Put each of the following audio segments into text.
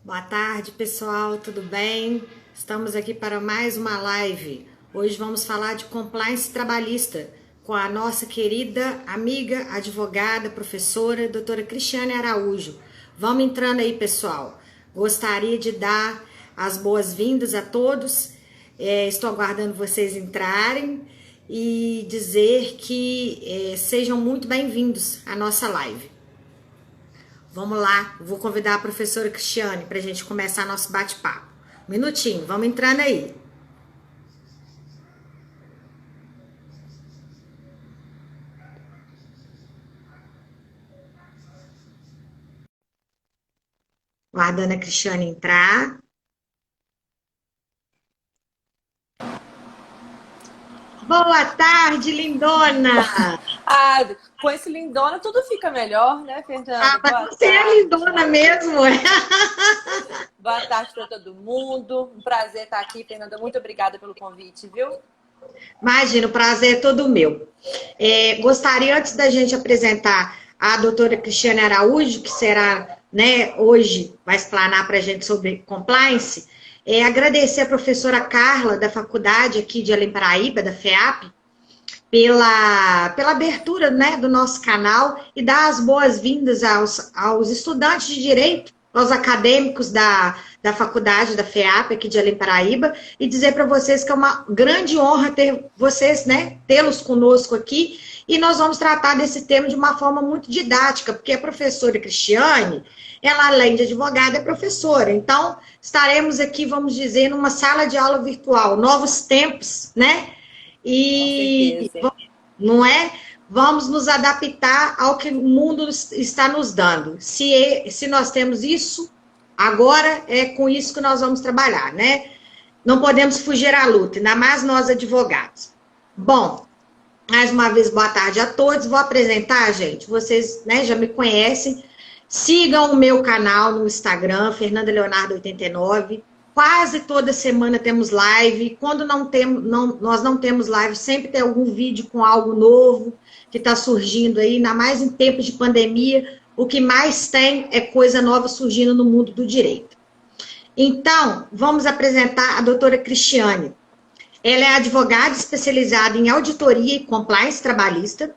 Boa tarde, pessoal, tudo bem? Estamos aqui para mais uma live. Hoje vamos falar de compliance trabalhista com a nossa querida amiga, advogada, professora, doutora Cristiane Araújo. Vamos entrando aí, pessoal. Gostaria de dar as boas-vindas a todos. Estou aguardando vocês entrarem e dizer que sejam muito bem-vindos à nossa live. Vamos lá, vou convidar a professora Cristiane para a gente começar nosso bate-papo. Um minutinho, vamos entrando aí. Guardando a Cristiane entrar. Boa tarde, lindona! Ah, com esse lindona tudo fica melhor, né, Fernanda? Mas Boa você é tarde. lindona mesmo? Boa tarde para todo mundo. Um prazer estar aqui, Fernanda. Muito obrigada pelo convite, viu? Imagina, o prazer é todo meu. Gostaria, antes da gente apresentar a doutora Cristiane Araújo, que será, né, hoje, vai explanar para a gente sobre compliance, agradecer a professora Carla, da faculdade aqui de Além Paraíba, da FEAP, pela abertura, né, do nosso canal e dar as boas-vindas aos estudantes de Direito, aos acadêmicos da faculdade da FEAP, aqui de Além Paraíba, e dizer para vocês que é uma grande honra ter vocês, né, tê-los conosco aqui, e nós vamos tratar desse tema de uma forma muito didática, porque a professora Cristiane, ela, além de advogada, é professora. Então, estaremos aqui, vamos dizer, numa sala de aula virtual, novos tempos, né? Com E certeza. não é? Vamos nos adaptar ao que o mundo está nos dando. Se nós temos isso, agora é com isso que nós vamos trabalhar, né? Não podemos fugir à luta, ainda mais nós advogados. Bom, mais uma vez, boa tarde a todos. Vou apresentar, gente. Vocês, né, já me conhecem. Sigam o meu canal no Instagram, Fernanda Leonardo 89. Quase toda semana temos live. Quando nós não temos live, sempre tem algum vídeo com algo novo que está surgindo aí, ainda mais em tempos de pandemia. O que mais tem é coisa nova surgindo no mundo do direito. Então, vamos apresentar a doutora Cristiane. Ela é advogada especializada em auditoria e compliance trabalhista,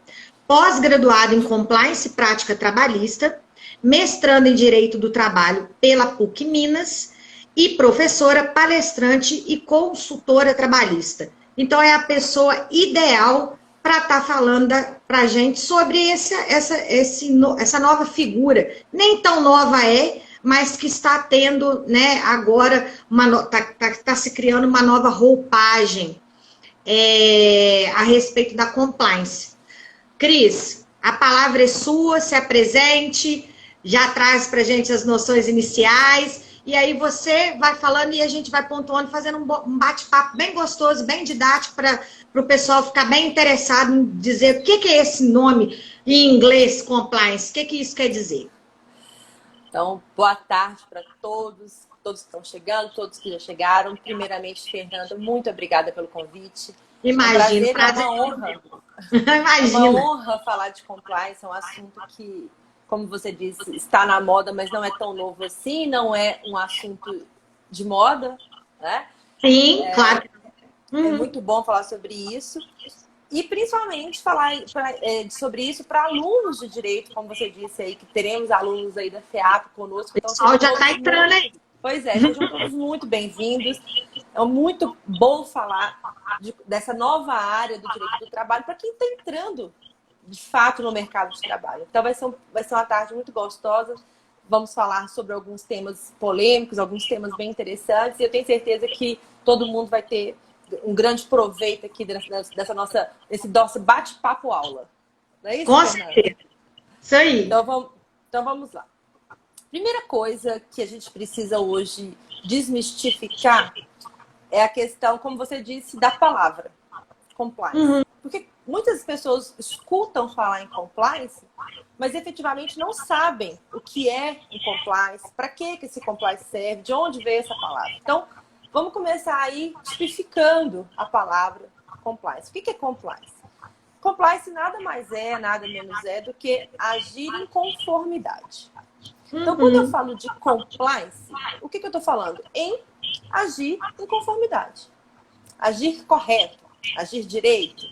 pós-graduada em compliance e prática trabalhista, mestrando em Direito do Trabalho pela PUC Minas e professora, palestrante e consultora trabalhista. Então, é a pessoa ideal para estar falando para a gente sobre essa nova figura. Nem tão nova é, mas que está tendo, né, agora, está se criando uma nova roupagem a respeito da compliance. Cris, a palavra é sua, se apresente, já traz para a gente as noções iniciais, e aí você vai falando e a gente vai pontuando, fazendo um bate-papo bem gostoso, bem didático, para o pessoal ficar bem interessado em dizer o que é esse nome em inglês, compliance, o que isso quer dizer. Então, boa tarde para todos que estão chegando, todos que já chegaram. Primeiramente, Fernanda, muito obrigada pelo convite. Imagina, É uma honra. É uma Imagina. honra falar de compliance, é um assunto que, como você disse, está na moda, mas não é tão novo assim, não é um assunto de moda, né? Sim, claro. É muito bom falar sobre isso. E principalmente falar sobre isso para alunos de direito, como você disse aí, que teremos alunos aí da FEAP conosco. O Então, pessoal já está entrando aí. Pois é, sejam todos muito bem-vindos. É muito bom falar dessa nova área do direito do trabalho para quem está entrando, de fato, no mercado de trabalho. Então, vai ser uma tarde muito gostosa. Vamos falar sobre alguns temas polêmicos, alguns temas bem interessantes. E eu tenho certeza que todo mundo vai ter um grande proveito aqui desse nosso bate-papo aula. Não é isso, Com Fernanda? certeza. Isso aí. Então vamos lá. Primeira coisa que a gente precisa hoje desmistificar é a questão, como você disse, da palavra compliance. Porque muitas pessoas escutam falar em compliance, mas efetivamente não sabem o que é um compliance, para que esse compliance serve, de onde veio essa palavra. Então, vamos começar aí tipificando a palavra compliance. O que é compliance? Compliance nada mais é, nada menos é do que agir em conformidade. Então, quando eu falo de compliance, o que eu estou falando? Em agir em conformidade. Agir correto, agir direito.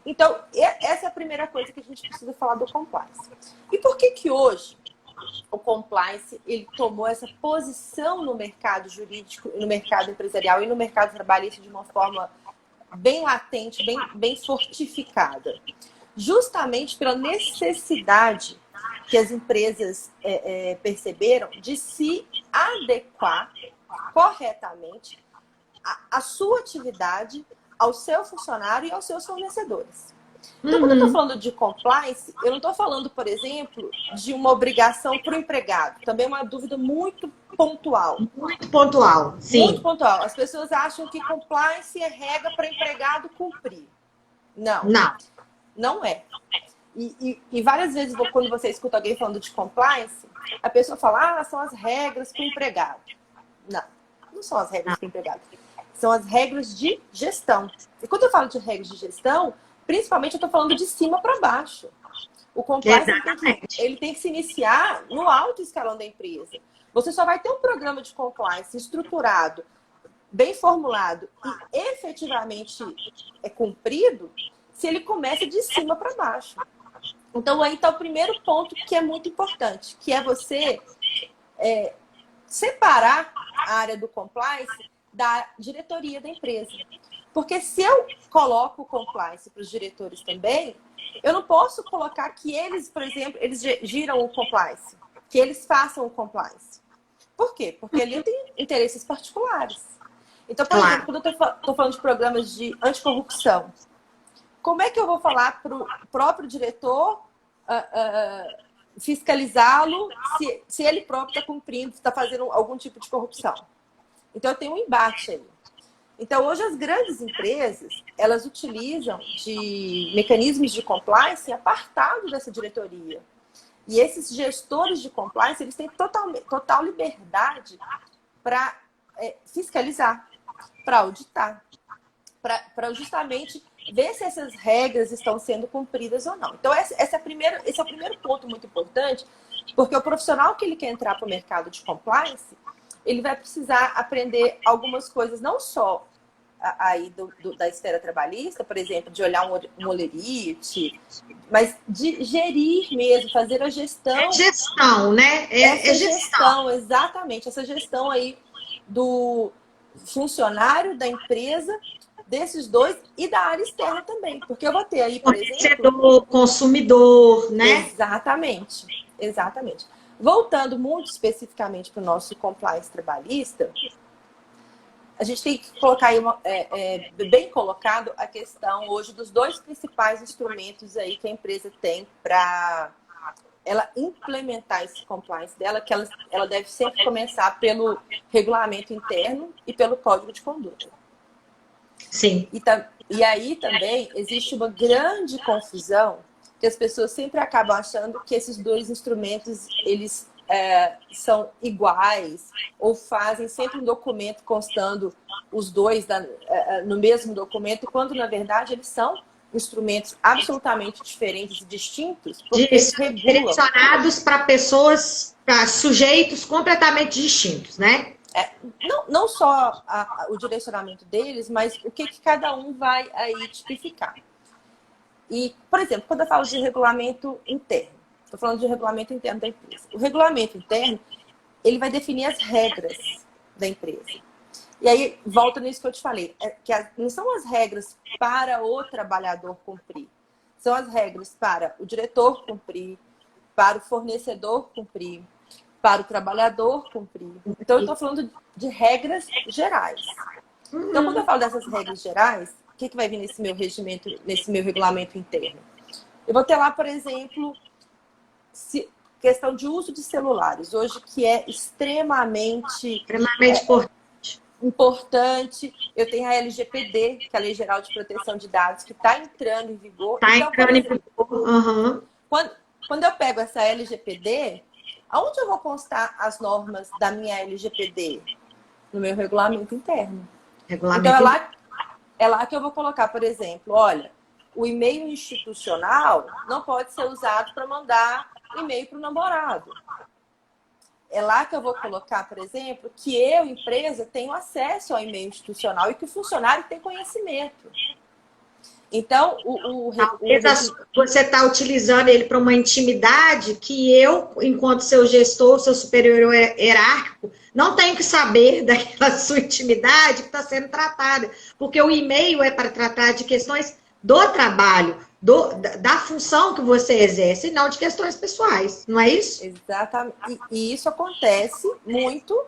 Então, essa é a primeira coisa que a gente precisa falar do compliance. E por que hoje o compliance ele tomou essa posição no mercado jurídico, no mercado empresarial e no mercado trabalhista de uma forma bem latente, bem fortificada? Justamente pela necessidade que as empresas perceberam de se adequar corretamente à sua atividade, ao seu funcionário e aos seus fornecedores. Então, quando eu estou falando de compliance, eu não estou falando, por exemplo, de uma obrigação para o empregado. Também é uma dúvida muito pontual. Muito pontual, sim. Muito pontual. As pessoas acham que compliance é regra para empregado cumprir. Não. Não é. E várias vezes, quando você escuta alguém falando de compliance, a pessoa fala, são as regras para o empregado. Não são as regras para o empregado. São as regras de gestão. E quando eu falo de regras de gestão, principalmente eu estou falando de cima para baixo. O compliance ele tem que se iniciar no alto escalão da empresa. Você só vai ter um programa de compliance estruturado, bem formulado e efetivamente cumprido se ele começa de cima para baixo. Então, aí está o primeiro ponto que é muito importante, que é você separar a área do compliance da diretoria da empresa. Porque se eu coloco o compliance para os diretores também, eu não posso colocar que eles, por exemplo, eles giram o compliance, que eles façam o compliance. Por quê? Porque ali tem interesses particulares. Então, por exemplo, quando eu estou falando de programas de anticorrupção, como é que eu vou falar para o próprio diretor fiscalizá-lo se ele próprio está cumprindo, está fazendo algum tipo de corrupção? Então, eu tenho um embate aí. Então, hoje as grandes empresas, elas utilizam de mecanismos de compliance apartados dessa diretoria. E esses gestores de compliance, eles têm total liberdade para fiscalizar, para auditar, para justamente ver se essas regras estão sendo cumpridas ou não. Então, esse é o primeiro ponto muito importante, porque o profissional que ele quer entrar para o mercado de compliance, ele vai precisar aprender algumas coisas, não só aí da esfera trabalhista, por exemplo, de olhar um holerite, mas de gerir mesmo, fazer a gestão. É gestão, né? Gestão, exatamente. Essa gestão aí do funcionário, da empresa, desses dois e da área externa também. Porque eu vou ter aí, por exemplo... consumidor, né? Exatamente. Voltando muito especificamente para o nosso compliance trabalhista, a gente tem que colocar aí bem colocado a questão hoje dos dois principais instrumentos aí que a empresa tem para ela implementar esse compliance dela, que ela deve sempre começar pelo regulamento interno e pelo código de conduta. Sim. E aí também existe uma grande confusão, que as pessoas sempre acabam achando que esses dois instrumentos, eles são iguais, ou fazem sempre um documento constando os dois no mesmo documento, quando na verdade eles são instrumentos absolutamente diferentes e distintos, porque eles regulam. Direcionados para pessoas, para sujeitos completamente distintos, né? Não só o direcionamento deles, mas o que cada um vai aí tipificar. E, por exemplo, quando eu falo de regulamento interno, estou falando de regulamento interno da empresa. O regulamento interno, ele vai definir as regras da empresa. E aí, volta nisso que eu te falei, que não são as regras para o trabalhador cumprir. São as regras para o diretor cumprir, para o fornecedor cumprir, para o trabalhador cumprir. Então, eu estou falando de regras gerais. Então, quando eu falo dessas regras gerais, o que vai vir nesse meu regulamento interno? Eu vou ter lá, por exemplo, questão de uso de celulares, hoje que é extremamente importante. Eu tenho a LGPD, que é a Lei Geral de Proteção de Dados, que está entrando em vigor. Quando eu pego essa LGPD, aonde eu vou constar as normas da minha LGPD? No meu regulamento interno. Então, é lá que eu vou colocar, por exemplo, olha, o e-mail institucional não pode ser usado para mandar e-mail para o namorado. é lá que eu vou colocar, por exemplo, que eu, empresa, tenho acesso ao e-mail institucional e que o funcionário tem conhecimento. Então, Talvez você está utilizando ele para uma intimidade que eu, enquanto seu gestor, seu superior hierárquico, não tenho que saber daquela sua intimidade que está sendo tratada. Porque o e-mail é para tratar de questões do trabalho, da função que você exerce, e não de questões pessoais. Não é isso? Exatamente. E isso acontece muito,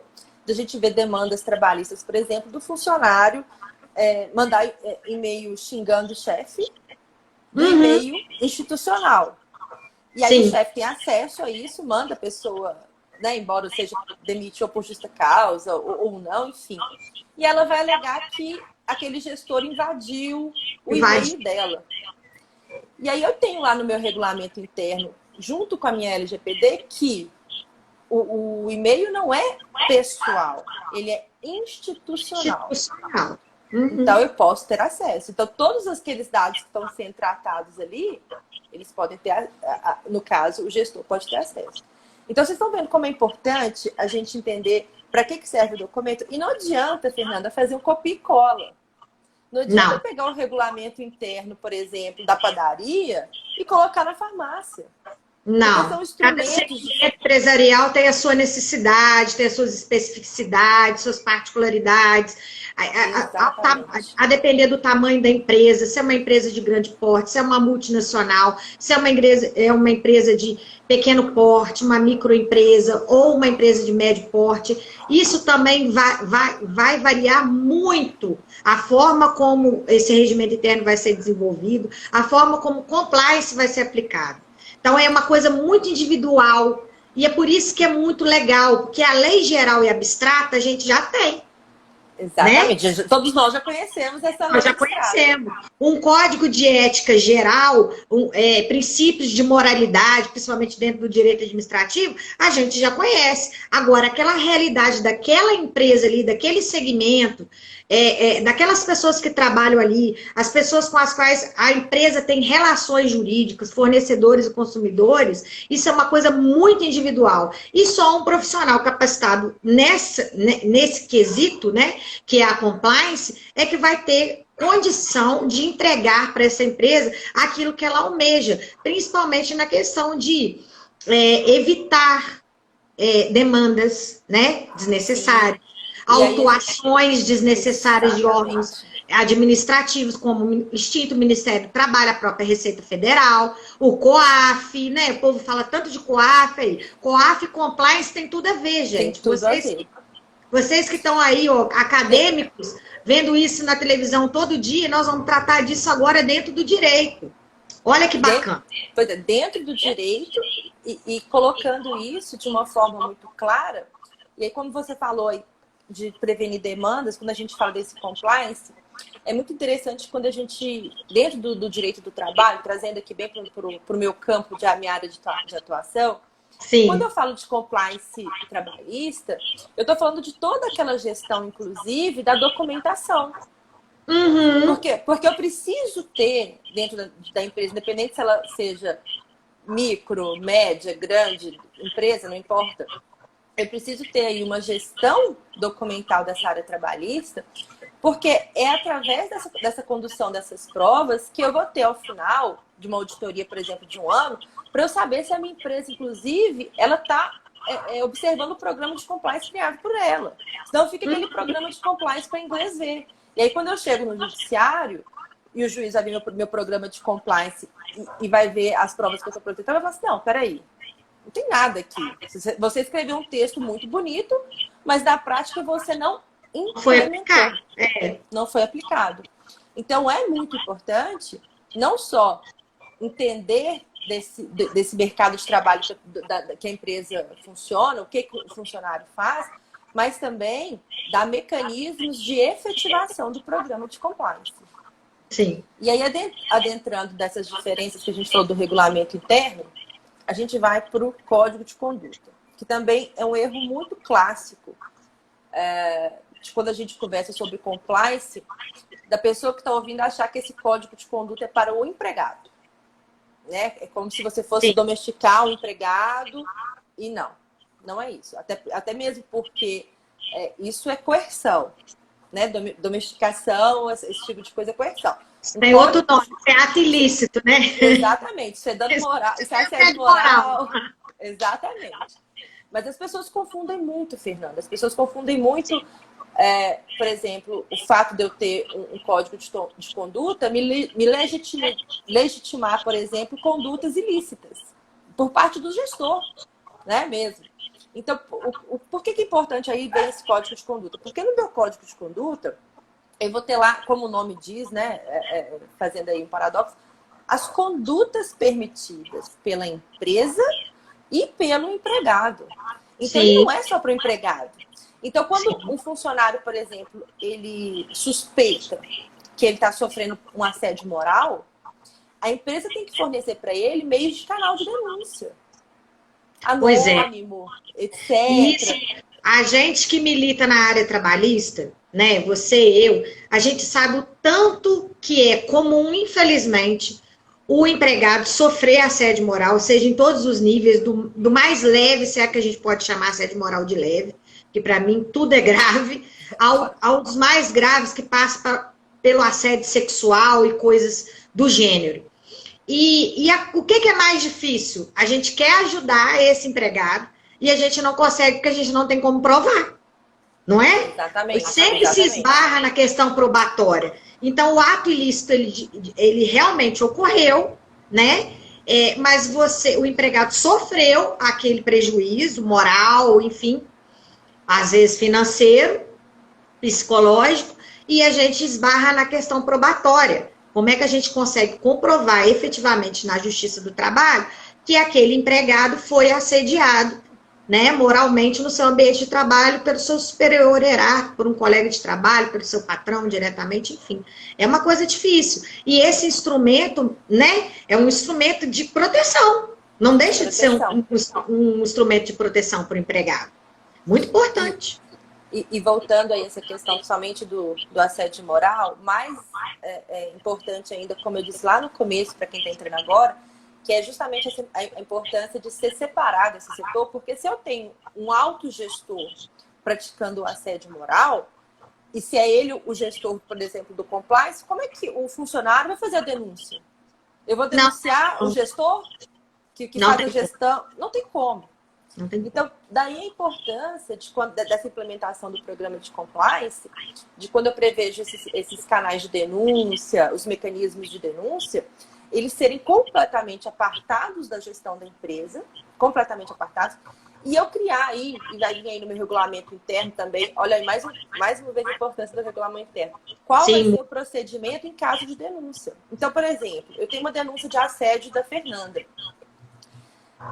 de a gente ver demandas trabalhistas, por exemplo, do funcionário mandar e-mail xingando o chefe, do e-mail institucional. E aí o chefe tem acesso a isso, manda a pessoa, né, embora seja demite ou por justa causa, ou não, enfim. E ela vai alegar que aquele gestor invadiu o e-mail dela. E aí eu tenho lá no meu regulamento interno, junto com a minha LGPD, que o e-mail não é pessoal, ele é institucional. Então, eu posso ter acesso. Então, todos aqueles dados que estão sendo tratados ali, eles podem ter, no caso, o gestor pode ter acesso. Então, vocês estão vendo como é importante a gente entender para que serve o documento? E não adianta, Fernanda, fazer um copia e cola. Não adianta pegar o regulamento interno, por exemplo, da padaria e colocar na farmácia. Não, cada segmento empresarial tem a sua necessidade, tem as suas especificidades, suas particularidades, a depender do tamanho da empresa, se é uma empresa de grande porte, se é uma multinacional, se é uma empresa de pequeno porte, uma microempresa ou uma empresa de médio porte, isso também vai variar muito a forma como esse regimento interno vai ser desenvolvido, a forma como o compliance vai ser aplicado. Então, é uma coisa muito individual. E é por isso que é muito legal, porque a lei geral e abstrata a gente já tem. Exatamente. Né? Todos nós já conhecemos essa lei. Nós já conhecemos. Um código de ética geral, princípios de moralidade, principalmente dentro do direito administrativo, a gente já conhece. Agora, aquela realidade daquela empresa ali, daquele segmento, daquelas pessoas que trabalham ali, as pessoas com as quais a empresa tem relações jurídicas, fornecedores e consumidores, isso é uma coisa muito individual. E só um profissional capacitado nesse quesito, né, que é a compliance, é que vai ter condição de entregar para essa empresa aquilo que ela almeja, principalmente na questão de evitar demandas, né, desnecessárias. Autuações desnecessárias de órgãos administrativos, como o Instituto Ministério do Trabalho, a própria Receita Federal, o COAF, né? O povo fala tanto de COAF aí. COAF e compliance tem tudo a ver, gente. Vocês que estão aí, acadêmicos, vendo isso na televisão todo dia, nós vamos tratar disso agora dentro do direito. Olha que bacana. Dentro do direito e colocando isso de uma forma muito clara. E aí, como você falou aí, de prevenir demandas, quando a gente fala desse compliance, é muito interessante quando a gente, dentro do direito do trabalho, trazendo aqui bem para o meu campo, a minha área de atuação, sim. Quando eu falo de compliance trabalhista, eu estou falando de toda aquela gestão, inclusive, da documentação. Uhum. Por quê? Porque eu preciso ter, dentro da empresa, independente se ela seja micro, média, grande, empresa, não importa, eu preciso ter aí uma gestão documental dessa área trabalhista, porque é através dessa condução dessas provas que eu vou ter, ao final de uma auditoria, por exemplo, de um ano, para eu saber se a minha empresa, inclusive, ela está observando o programa de compliance criado por ela. Senão fica aquele programa de compliance para inglês ver. E aí, quando eu chego no judiciário e o juiz vai ver meu programa de compliance e vai ver as provas que eu estou protetando, eu falo assim, não, peraí. Não tem nada aqui. Você escreveu um texto muito bonito, mas na prática você não implementou. Não foi aplicado. Então, é muito importante não só entender desse mercado de trabalho que a empresa funciona, o que o funcionário faz, mas também dar mecanismos de efetivação do programa de compliance. Sim. E aí, adentrando dessas diferenças que a gente falou do regulamento interno, a gente vai para o código de conduta, que também é um erro muito clássico de quando a gente conversa sobre compliance, da pessoa que está ouvindo achar que esse código de conduta é para o empregado. Né? É como se você fosse domesticar um empregado, e não. Não é isso. Até mesmo porque isso é coerção, né? Domesticação, esse tipo de coisa é coerção. Tem outro nome, é ato ilícito, né? Exatamente, isso é dano moral, isso é assédio moral. Exatamente. Mas as pessoas confundem muito, Fernanda. As pessoas confundem muito, por exemplo, o fato de eu ter um código de conduta me legitimar, por exemplo, condutas ilícitas por parte do gestor, né, mesmo. Então, por que é importante aí ver esse código de conduta? Porque no meu código de conduta, eu vou ter lá, como o nome diz, né, fazendo aí um paradoxo, as condutas permitidas pela empresa e pelo empregado. Então, ele não é só para o empregado. Então, quando um funcionário, por exemplo, ele suspeita que ele está sofrendo um assédio moral, a empresa tem que fornecer para ele meios de canal de denúncia. Anônimo, etc. Isso. A gente que milita na área trabalhista, né, você, eu, a gente sabe o tanto que é comum, infelizmente, o empregado sofrer assédio moral, seja em todos os níveis, do mais leve, se é que a gente pode chamar assédio moral de leve, que para mim tudo é grave, aos mais graves que passam pelo assédio sexual e coisas do gênero. O que é mais difícil? A gente quer ajudar esse empregado e a gente não consegue porque a gente não tem como provar. Não é? Exatamente. Sempre se esbarra na questão probatória. Então, o ato ilícito, ele realmente ocorreu, né? Mas o empregado sofreu aquele prejuízo moral, enfim, às vezes financeiro, psicológico, e a gente esbarra na questão probatória. Como é que a gente consegue comprovar efetivamente na Justiça do Trabalho que aquele empregado foi assediado, né, moralmente no seu ambiente de trabalho pelo seu superior hierárquico, por um colega de trabalho, pelo seu patrão diretamente, enfim. É uma coisa difícil. E esse instrumento, né, é um instrumento de proteção. Não deixa de ser um instrumento de proteção para o empregado. Muito importante. E voltando a essa questão somente do assédio moral, mais importante ainda, como eu disse lá no começo, para quem está entrando agora, que é justamente a importância de ser separado esse setor, porque se eu tenho um autogestor praticando o assédio moral, e se é ele o gestor, por exemplo, do compliance, como é que o funcionário vai fazer a denúncia? Eu vou denunciar o gestor que faz a gestão? Não tem como. Então, daí a importância dessa implementação do programa de compliance, de quando eu prevejo esses canais de denúncia, os mecanismos de denúncia, eles serem completamente apartados da gestão da empresa, completamente apartados, e eu criar aí, e vai vir aí no meu regulamento interno também, olha aí, mais uma vez a importância do regulamento interno. Qual vai ser o procedimento em caso de denúncia? Então, por exemplo, eu tenho uma denúncia de assédio da Fernanda.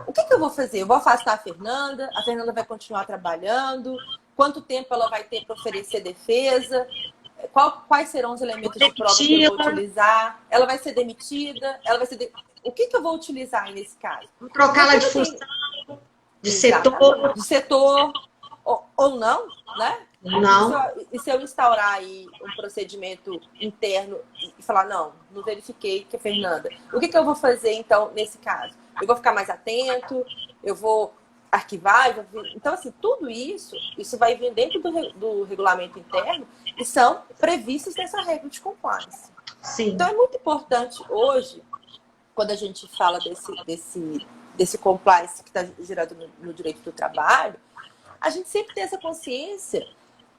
O que eu vou fazer? Eu vou afastar a Fernanda vai continuar trabalhando, quanto tempo ela vai ter para oferecer defesa, quais serão os elementos de prova que eu vou utilizar, ela vai ser demitida, o que eu vou utilizar aí nesse caso? Vou trocá-la de função, de setor. De setor, ou não, né? Não. E se eu instaurar aí um procedimento interno e falar, não verifiquei que é Fernanda. O que eu vou fazer, então, nesse caso? Eu vou ficar mais atento, eu vou arquivar, então, assim, tudo isso vai vir dentro do regulamento interno e são previstos nessa regra de compliance. Sim. Então, é muito importante hoje, quando a gente fala desse compliance que está gerado no direito do trabalho, a gente sempre tem essa consciência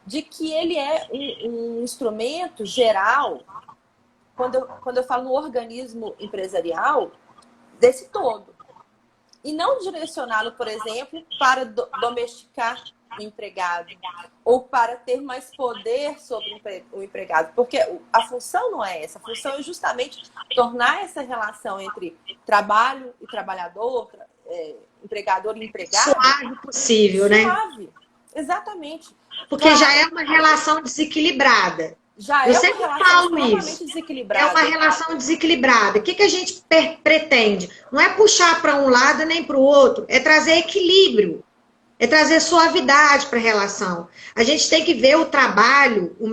de que ele é um instrumento geral, quando eu falo no organismo empresarial, desse todo. E não direcioná-lo, por exemplo, para domesticar o empregado ou para ter mais poder sobre o empregado. Porque a função não é essa. A função é justamente tornar essa relação entre trabalho e trabalhador, empregador e empregado... Suave possível, suave. Né? Exatamente. Porque já é uma relação desequilibrada. Já eu é sempre uma relação falo isso. Desequilibrada. É uma relação desequilibrada. O que a gente pretende? Não é puxar para um lado nem para o outro, é trazer equilíbrio, é trazer suavidade para a relação. A gente tem que ver o trabalho, o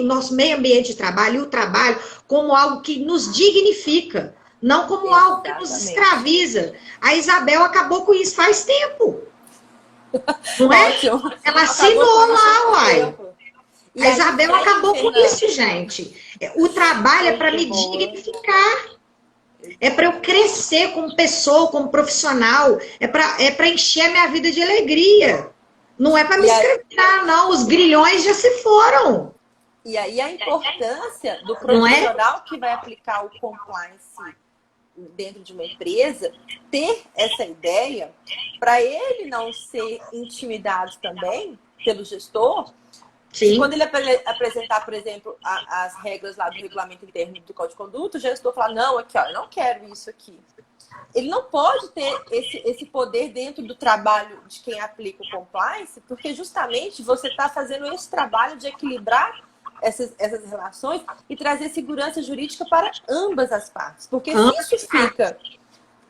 nosso meio ambiente de trabalho e o trabalho como algo que nos dignifica. não como algo que nos escraviza. A Isabel acabou com isso faz tempo. Não é? Ótimo. Ela assinou lá, uai. E a Isabel acabou com Fernanda, isso, gente. O trabalho é para me dignificar. É para eu crescer como pessoa, como profissional. É para encher a minha vida de alegria. Não é para me escravizar, não. Os grilhões já se foram. E aí a importância do profissional que vai aplicar o compliance dentro de uma empresa, ter essa ideia, para ele não ser intimidado também pelo gestor. Sim. Quando ele apresentar, por exemplo, as regras lá do regulamento interno do Código de Conduta, o gestor falar, não, aqui, ó, eu não quero isso aqui. Ele não pode ter esse poder dentro do trabalho de quem aplica o compliance, porque justamente você está fazendo esse trabalho de equilibrar essas relações e trazer segurança jurídica para ambas as partes. Porque se isso fica...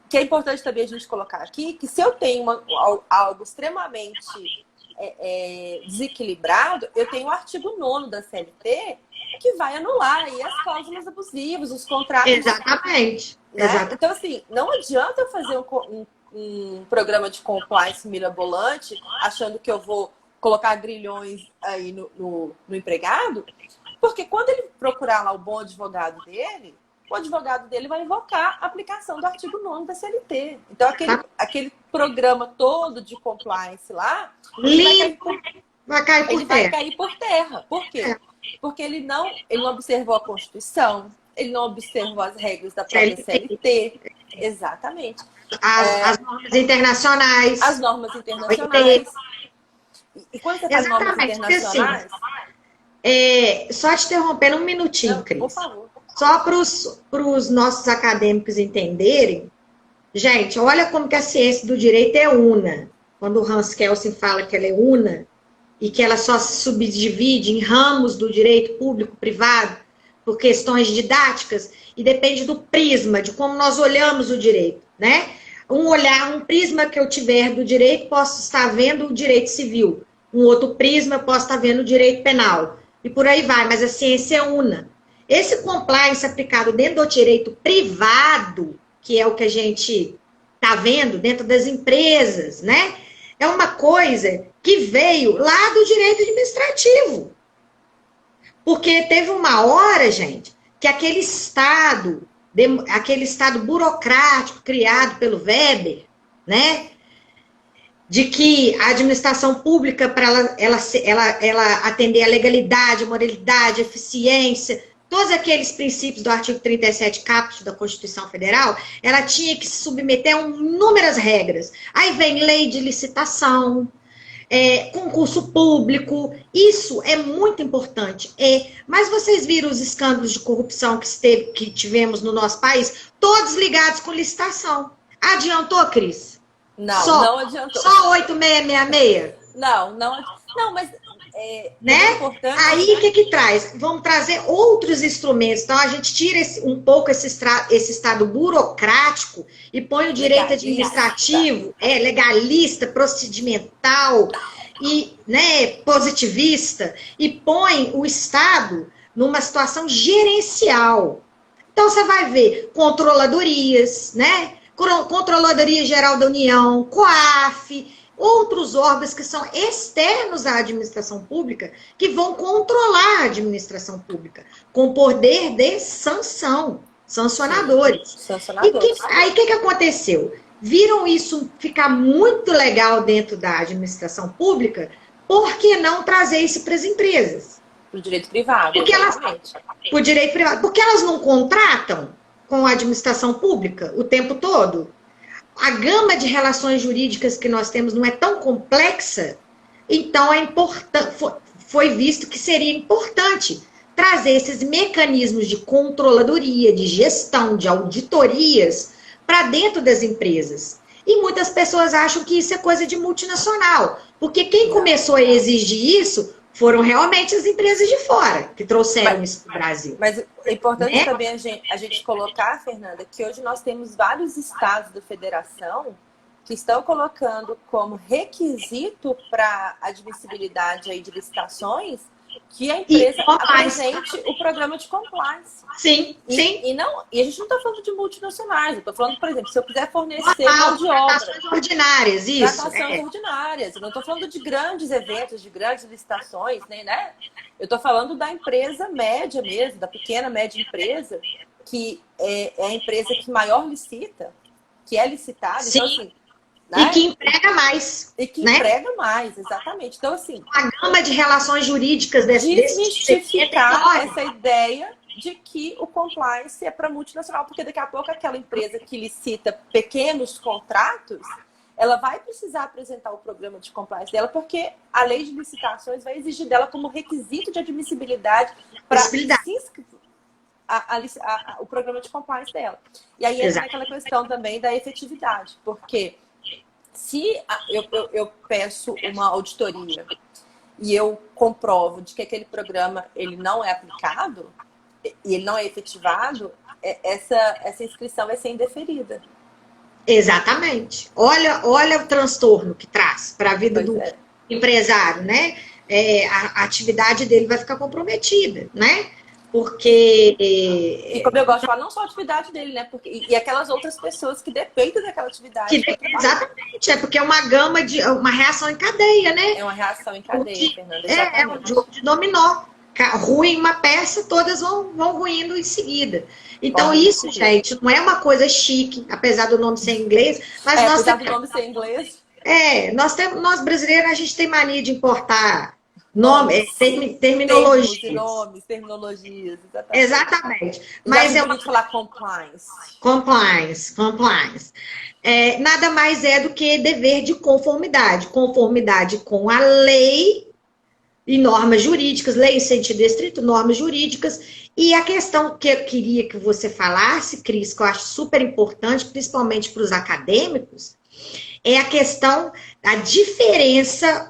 Que é importante também a gente colocar aqui, que se eu tenho algo extremamente desequilibrado, eu tenho o artigo 9º da CLT que vai anular aí as cláusulas abusivas, os contratos. Exatamente. Né? Exatamente. Então, assim, não adianta eu fazer um programa de compliance mirabolante achando que eu vou colocar grilhões aí no empregado, porque quando ele procurar lá o bom advogado dele, o advogado dele vai invocar a aplicação do artigo 9º da CLT. Então, aquele programa todo de compliance lá, vai cair por terra. Por quê? Porque ele não observou a Constituição, ele não observou as regras da própria CLT. Exatamente. As normas internacionais. As normas internacionais. E quando você faz normas internacionais... Assim, só te interrompendo um minutinho, Cris. Por favor. Só para os nossos acadêmicos entenderem, gente, olha como que a ciência do direito é una. Quando o Hans Kelsen fala que ela é una e que ela só se subdivide em ramos do direito público-privado por questões didáticas e depende do prisma, de como nós olhamos o direito, né? Um prisma que eu tiver do direito, posso estar vendo o direito civil. Um outro prisma, eu posso estar vendo o direito penal. E por aí vai, mas a ciência é una. Esse compliance aplicado dentro do direito privado, que é o que a gente está vendo dentro das empresas, né? É uma coisa que veio lá do direito administrativo. Porque teve uma hora, gente, que aquele estado burocrático criado pelo Weber, né? De que a administração pública, para ela atender a legalidade, a moralidade, a eficiência, todos aqueles princípios do artigo 37 caput da Constituição Federal, ela tinha que se submeter a inúmeras regras. Aí vem lei de licitação, concurso público, isso é muito importante. Mas vocês viram os escândalos de corrupção que tivemos no nosso país, todos ligados com licitação. Adiantou, Cris? Não adiantou. Só 8666? Não, mas né? É importante. Aí, o que traz? Vamos trazer outros instrumentos. Então, a gente tira um pouco esse estado burocrático e põe o direito administrativo, legalista, procedimental e, né, positivista, e põe o Estado numa situação gerencial. Então, você vai ver controladorias, né? Controladoria Geral da União, COAF, outros órgãos que são externos à administração pública, que vão controlar a administração pública, com poder de sancionadores. Aí, o que aconteceu? Viram isso ficar muito legal dentro da administração pública, por que não trazer isso para as empresas? Para o direito privado. Para o direito privado. Porque elas não contratam com a administração pública o tempo todo? A gama de relações jurídicas que nós temos não é tão complexa, então foi visto que seria importante trazer esses mecanismos de controladoria, de gestão, de auditorias para dentro das empresas. E muitas pessoas acham que isso é coisa de multinacional, porque quem começou a exigir isso foram realmente as empresas de fora que trouxeram isso para o Brasil. Mas é importante também a gente colocar, Fernanda, que hoje nós temos vários estados da federação que estão colocando como requisito para admissibilidade aí de licitações que a empresa apresente o programa de compliance. Sim, sim. E a gente não está falando de multinacionais. Eu estou falando, por exemplo, se eu quiser fornecer mão de obra. Tratações ordinárias, isso. Tratações ordinárias. Eu não estou falando de grandes eventos, de grandes licitações, né? Eu estou falando da empresa média mesmo, da pequena, média empresa, que é a empresa que maior licita, que é licitada. Sim. Então, assim, né? E que emprega mais. E que né? emprega mais, exatamente. Então, assim... A gama de relações jurídicas desmistificar essa ideia de que o compliance é para multinacional, porque daqui a pouco aquela empresa que licita pequenos contratos, ela vai precisar apresentar o programa de compliance dela, porque a lei de licitações vai exigir dela como requisito de admissibilidade para o programa de compliance dela. E aí entra aquela questão também da efetividade, porque se eu peço uma auditoria e eu comprovo de que aquele programa ele não é aplicado e ele não é efetivado, essa inscrição vai ser indeferida. Exatamente. Olha o transtorno que traz para a vida do empresário, né? A atividade dele vai ficar comprometida, né? Porque... E como eu gosto de falar, não só a atividade dele, né? E aquelas outras pessoas que dependem daquela atividade. Exatamente, porque é uma gama de... uma reação em cadeia, né? É uma reação em cadeia, Fernanda. É um jogo de dominó. Ruim uma peça, todas vão ruindo em seguida. Então, isso, gente, não é uma coisa chique, apesar do nome ser em inglês. Mas apesar do nome ser em inglês. Nós brasileiros, a gente tem mania de importar terminologias. Terminologias, exatamente. Mas é bonito falar compliance. Compliance. Nada mais é do que dever de conformidade. Conformidade com a lei e normas jurídicas, lei em sentido estrito, normas jurídicas. E a questão que eu queria que você falasse, Cris, que eu acho super importante, principalmente para os acadêmicos, é a questão, a diferença,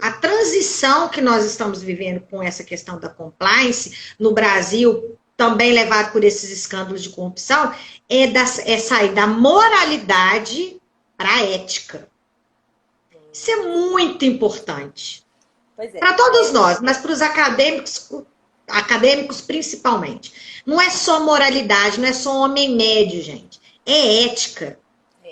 a transição que nós estamos vivendo com essa questão da compliance no Brasil, também levado por esses escândalos de corrupção, é sair da moralidade para a ética. Isso é muito importante. Para todos nós, mas para os acadêmicos principalmente. Não é só moralidade, não é só homem médio, gente. É ética.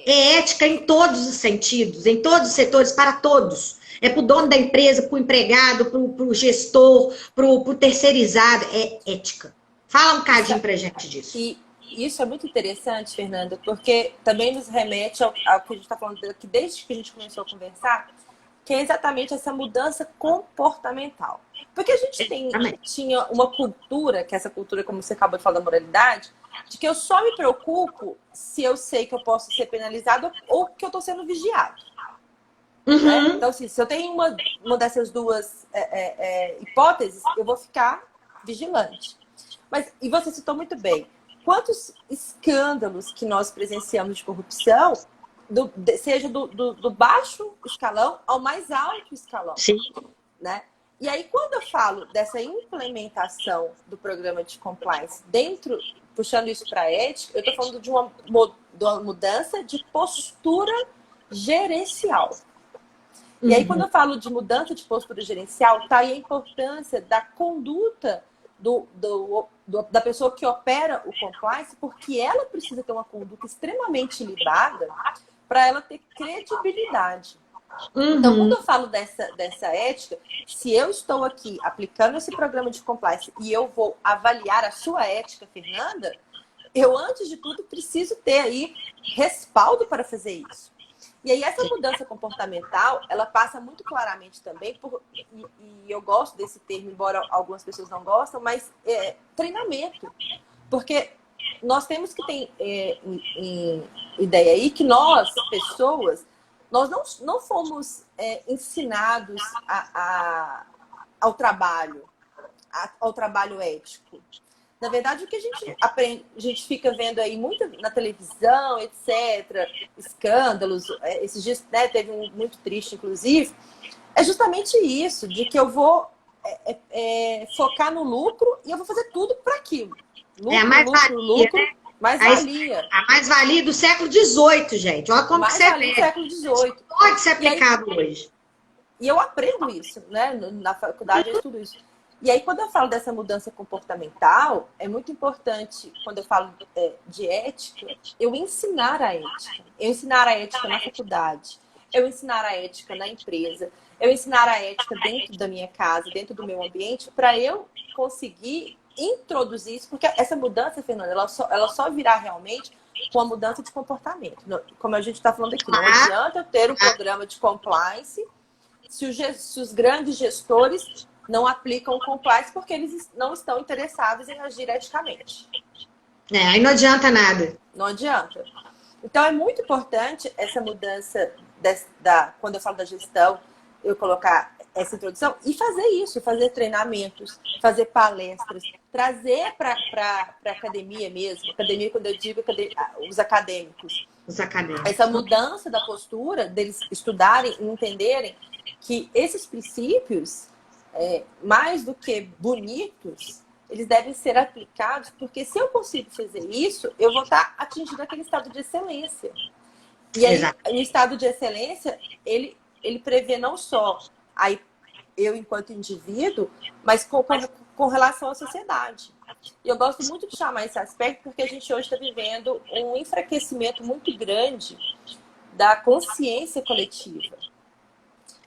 É ética em todos os sentidos, em todos os setores, para todos. É para o dono da empresa, para o empregado, para o gestor, para o terceirizado. É ética. Fala um bocadinho para a gente disso. E isso é muito interessante, Fernanda, porque também nos remete ao que a gente está falando aqui desde que a gente começou a conversar, que é exatamente essa mudança comportamental. Porque a gente tinha uma cultura, que é essa cultura, como você acabou de falar, da moralidade, de que eu só me preocupo se eu sei que eu posso ser penalizado ou que eu estou sendo vigiado. Né? Então, assim, se eu tenho uma dessas duas hipóteses, eu vou ficar vigilante. E você citou muito bem, quantos escândalos que nós presenciamos de corrupção, seja do baixo escalão ao mais alto escalão. Sim. Né? E aí, quando eu falo dessa implementação do programa de compliance puxando isso para a ética, eu estou falando de uma mudança de postura gerencial. E aí, quando eu falo de mudança de postura gerencial, tá aí a importância da conduta da pessoa que opera o compliance, porque ela precisa ter uma conduta extremamente ilibada para ela ter credibilidade. Então, quando eu falo dessa ética, se eu estou aqui aplicando esse programa de compliance e eu vou avaliar a sua ética, Fernanda, eu, antes de tudo, preciso ter aí respaldo para fazer isso. E aí, essa mudança comportamental, ela passa muito claramente também, e eu gosto desse termo, embora algumas pessoas não gostam, mas treinamento. Porque nós temos que ter em ideia aí que nós, pessoas, nós não fomos ensinados ao trabalho ético. Na verdade, o que a gente aprende, a gente fica vendo aí muito na televisão, etc., escândalos, esses dias, né, teve um muito triste, inclusive, é justamente isso, de que eu vou focar no lucro e eu vou fazer tudo para aquilo. Lucro, mais-valia. A mais-valia do século XVIII, gente. Olha como que você vê. Do século XVIII. Pode ser aplicado hoje. E eu aprendo isso, né? Na faculdade eu estudo isso. E aí, quando eu falo dessa mudança comportamental, é muito importante, quando eu falo de ética, eu ensinar a ética. Eu ensinar a ética na faculdade, eu ensinar a ética na empresa, eu ensinar a ética dentro da minha casa, dentro do meu ambiente, para eu conseguir introduzir isso, porque essa mudança, Fernanda, ela só virá realmente com a mudança de comportamento. Como a gente está falando aqui, não adianta eu ter um programa de compliance se os grandes gestores não aplicam o compliance porque eles não estão interessados em agir eticamente. Aí não adianta nada. Não adianta. Então, é muito importante essa mudança, quando eu falo da gestão, eu colocar essa introdução e fazer isso, fazer treinamentos, fazer palestras, trazer para a academia mesmo, academia quando eu digo os acadêmicos. Os acadêmicos. Essa mudança da postura, deles estudarem e entenderem que esses princípios, mais do que bonitos, eles devem ser aplicados, porque se eu consigo fazer isso, eu vou estar atingindo aquele estado de excelência. E aí, o estado de excelência, ele prevê não só eu enquanto indivíduo, mas com relação à sociedade. E eu gosto muito de chamar esse aspecto porque a gente hoje está vivendo um enfraquecimento muito grande da consciência coletiva.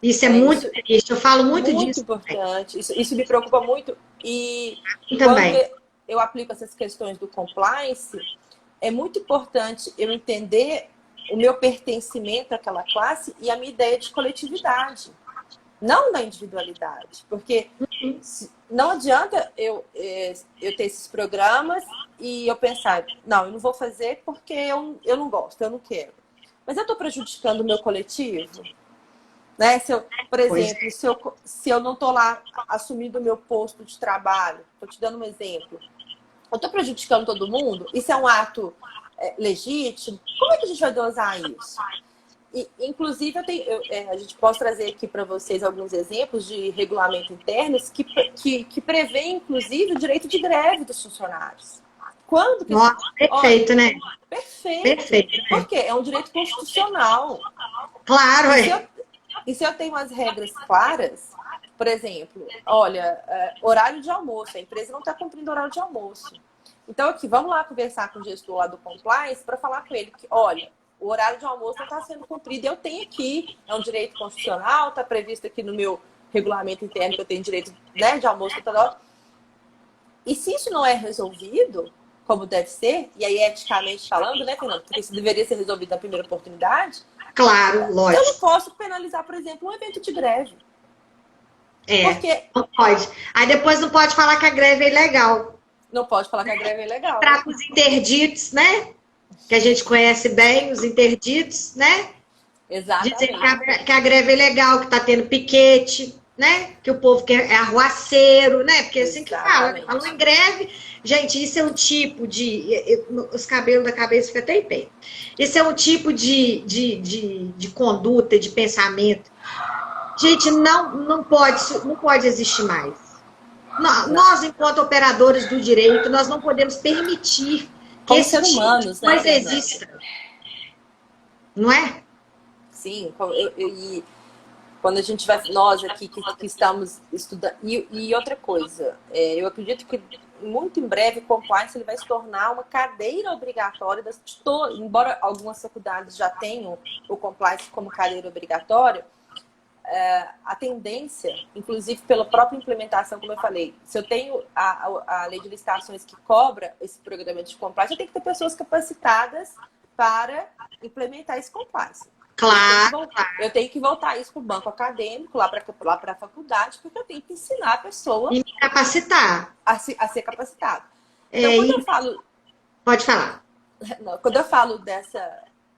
Isso é muito triste, eu falo muito disso. Muito importante, isso me preocupa muito. E também. Quando eu aplico essas questões do compliance, é muito importante eu entender o meu pertencimento àquela classe e a minha ideia de coletividade, não da individualidade. Porque não adianta eu ter esses programas e eu pensar, não, eu não vou fazer porque eu não gosto, eu não quero. Mas eu estou prejudicando o meu coletivo? Né? Por exemplo, se eu não estou lá assumindo o meu posto de trabalho, estou te dando um exemplo, eu estou prejudicando todo mundo? Isso é um ato legítimo? Como é que a gente vai dosar isso? E, inclusive, a gente pode trazer aqui para vocês alguns exemplos de regulamento internos que prevê, inclusive, o direito de greve dos funcionários. Quando que Nossa, perfeito, né? Perfeito. Por quê? É um direito constitucional. Claro, E se eu tenho as regras claras, por exemplo, olha, horário de almoço, a empresa não está cumprindo horário de almoço. Então, aqui, vamos lá conversar com o gestor lá do compliance para falar com ele que, olha, o horário de almoço não está sendo cumprido. Eu tenho aqui, é um direito constitucional, está previsto aqui no meu regulamento interno que eu tenho direito, né, de almoço. E se isso não é resolvido, como deve ser, e aí eticamente falando, né, Fernanda, porque isso deveria ser resolvido na primeira oportunidade, claro, lógico. Eu não posso penalizar, por exemplo, um evento de greve. Porque não pode. Aí depois não pode falar que a greve é ilegal. Não pode falar que a greve é ilegal. Para os interditos, né? Que a gente conhece bem, os interditos, né? Exatamente. Dizer que a greve é ilegal, que está tendo piquete, né? Que o povo quer arruaceiro, né? Porque é assim que fala. Falou em greve. Gente, isso é um tipo de... Os cabelos da cabeça ficam até em pé. Isso é um tipo de conduta, de pensamento. Gente, não pode existir mais. Nós, enquanto operadores do direito, nós não podemos permitir que esse tipo de coisa exista. Não é? Sim. E quando a gente vai... Nós aqui que estamos estudando... E outra coisa, eu acredito que muito em breve o compliance ele vai se tornar uma cadeira obrigatória embora algumas faculdades já tenham o compliance como cadeira obrigatória, a tendência, inclusive pela própria implementação, como eu falei, se eu tenho a lei de licitações que cobra esse programa de compliance, eu tenho que ter pessoas capacitadas para implementar esse compliance. Claro. Eu tenho que voltar isso para o banco acadêmico, lá para a faculdade, porque eu tenho que ensinar a pessoa... E me capacitar. A ser capacitado. Então, quando eu falo... Pode falar. Quando eu falo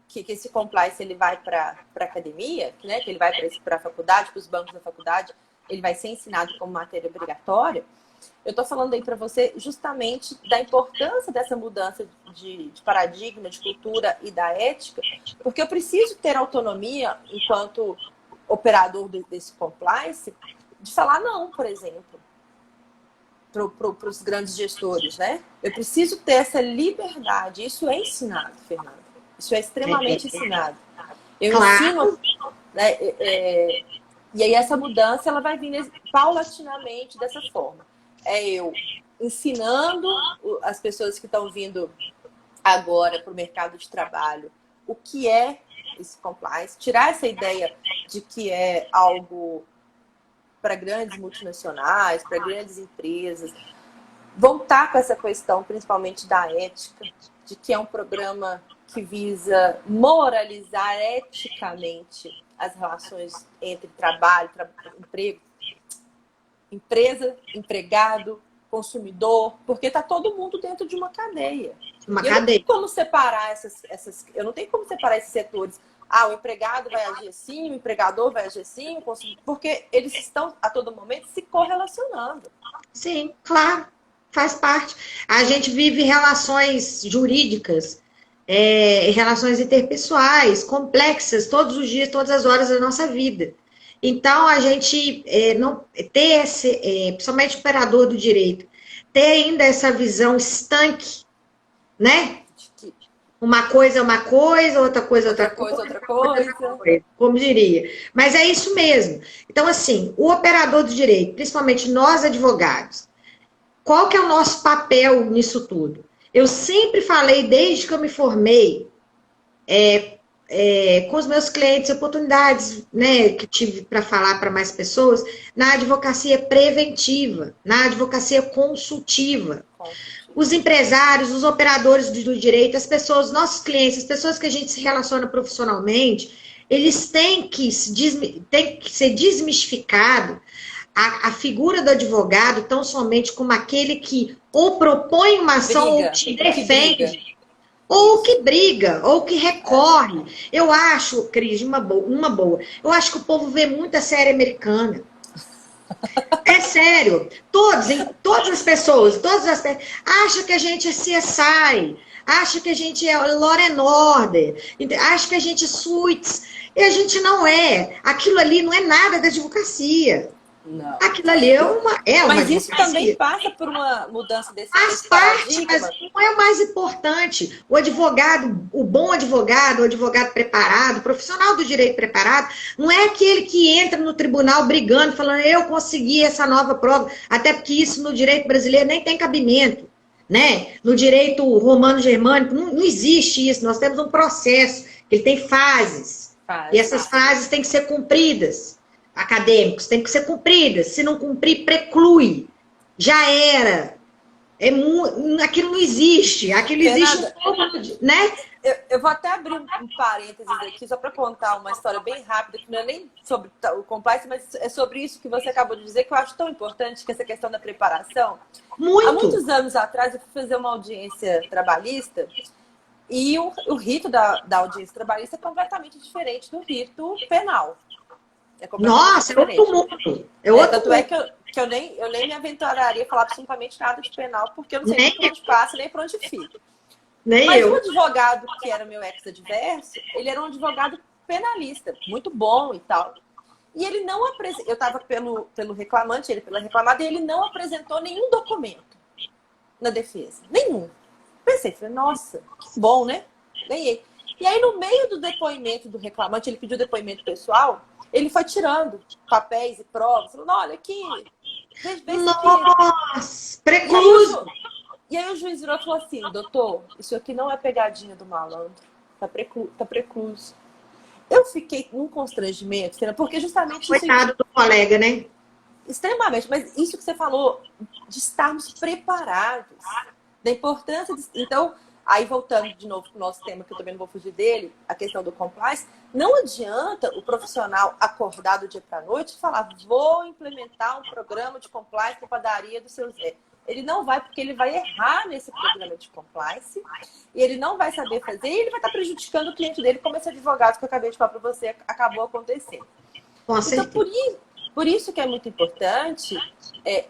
que esse compliance ele vai para a academia, né, que ele vai para a faculdade, para os bancos da faculdade, ele vai ser ensinado como matéria obrigatória, eu estou falando aí para você justamente da importância dessa mudança de paradigma, de cultura e da ética, porque eu preciso ter autonomia, enquanto operador desse compliance, de falar não, por exemplo, para os grandes gestores, né? Eu preciso ter essa liberdade. Isso é ensinado, Fernanda. Isso é extremamente ensinado. Eu ensino, né, E aí essa mudança ela vai vir paulatinamente dessa forma. É eu ensinando as pessoas que estão vindo agora para o mercado de trabalho o que é esse compliance, tirar essa ideia de que é algo para grandes multinacionais, para grandes empresas, voltar com essa questão, principalmente da ética, de que é um programa que visa moralizar eticamente as relações entre trabalho, emprego, empresa, empregado, consumidor, porque está todo mundo dentro de uma cadeia. Uma e eu cadeia. não tenho como separar eu não tenho como separar esses setores. Ah, o empregado vai agir assim, o empregador vai agir assim, porque eles estão a todo momento se correlacionando. Sim, claro, faz parte. A gente vive relações jurídicas, relações interpessoais, complexas, todos os dias, todas as horas da nossa vida. Então, a gente não ter principalmente o operador do direito, ter ainda essa visão estanque, né? Uma coisa é uma coisa, outra coisa é outra coisa, como diria. Mas é isso mesmo. Então, assim, o operador do direito, principalmente nós advogados, qual que é o nosso papel nisso tudo? Eu sempre falei, desde que eu me formei, com os meus clientes, oportunidades, né, que tive para falar para mais pessoas, na advocacia preventiva, na advocacia consultiva. Os empresários, os operadores do direito, as pessoas, nossos clientes, as pessoas que a gente se relaciona profissionalmente, eles têm que ser desmistificado a figura do advogado tão somente como aquele que ou propõe uma ação ou te defende, ou que briga, ou que recorre. Eu acho, Cris, uma boa, eu acho que o povo vê muita série americana. É sério, todas as pessoas acham que a gente é CSI, acham que a gente é Law and Order, acham que a gente é Suits, e a gente não é. Aquilo ali não é nada da advocacia. Não. Aquilo ali é uma Mas isso advocacia. também passa por uma mudança desse parte, mas não é o mais importante. O advogado, o bom advogado, o advogado preparado, o profissional do direito preparado, não é aquele que entra no tribunal brigando, falando, eu consegui essa nova prova, até porque isso no direito brasileiro nem tem cabimento, né? No direito romano-germânico não existe isso, nós temos um processo, que ele tem fases, e essas fases têm que ser cumpridas. Acadêmicos têm que ser cumpridas, se não cumprir, preclui. Já era. Aquilo não existe. Aquilo existe, né? Eu vou até abrir um parênteses aqui, só para contar uma história bem rápida, que não é nem sobre o compliance, mas é sobre isso que você acabou de dizer, que eu acho tão importante, que essa questão da preparação. Muito. Há muitos anos atrás, eu fui fazer uma audiência trabalhista, e o rito da audiência trabalhista é completamente diferente do rito penal. Nossa, diferente. É outro mundo. Tanto é que eu nem me aventuraria a falar absolutamente nada de penal, porque eu não sei nem por onde passa, nem por onde fica. Mas o advogado, que era meu ex-adverso, ele era um advogado penalista, muito bom e tal. E ele não apresentou, eu estava pelo reclamante, ele pela reclamada, e ele não apresentou nenhum documento na defesa. Nenhum. Pensei, falei, nossa, que bom, né? Ganhei. E aí, no meio do depoimento do reclamante, ele pediu depoimento pessoal, ele foi tirando papéis e provas, falando, olha aqui, vê isso aqui. Nossa, precluso. E aí o juiz virou e falou assim, doutor, isso aqui não é pegadinha do malandro, tá precluso. Eu fiquei num constrangimento, porque justamente... Coitado do colega, né? Extremamente, mas isso que você falou, de estarmos preparados, da importância... Então, aí voltando de novo para o nosso tema, que eu também não vou fugir dele, a questão do compliance, não adianta o profissional acordar do dia para a noite e falar, vou implementar um programa de compliance na padaria do seu Zé. Ele não vai, porque ele vai errar nesse programa de compliance, e ele não vai saber fazer, e ele vai estar prejudicando o cliente dele, como esse advogado que eu acabei de falar para você acabou acontecendo. Então, por isso que é muito importante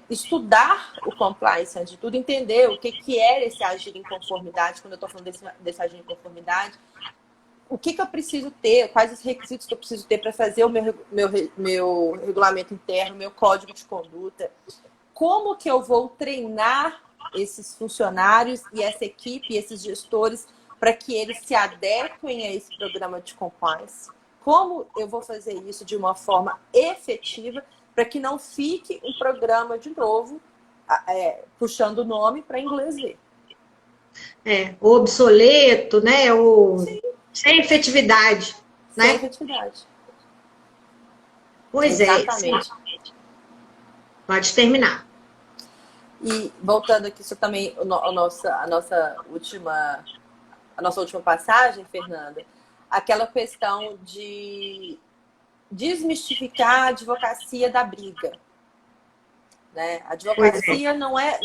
estudar o compliance, antes de tudo, entender o que é esse agir em conformidade, quando eu estou falando desse agir em conformidade, o que eu preciso ter, quais os requisitos que eu preciso ter para fazer o meu regulamento interno, meu código de conduta, como que eu vou treinar esses funcionários e essa equipe, esses gestores, para que eles se adequem a esse programa de compliance. como eu vou fazer isso de uma forma efetiva para que não fique um programa de novo puxando o nome para inglês ver. O obsoleto, né? Sim. Sem efetividade. Sem né? efetividade. Pois Exatamente. Pode terminar. E voltando aqui, isso também, a nossa última passagem, Fernanda, aquela questão de desmistificar a advocacia da briga. Né? A advocacia não é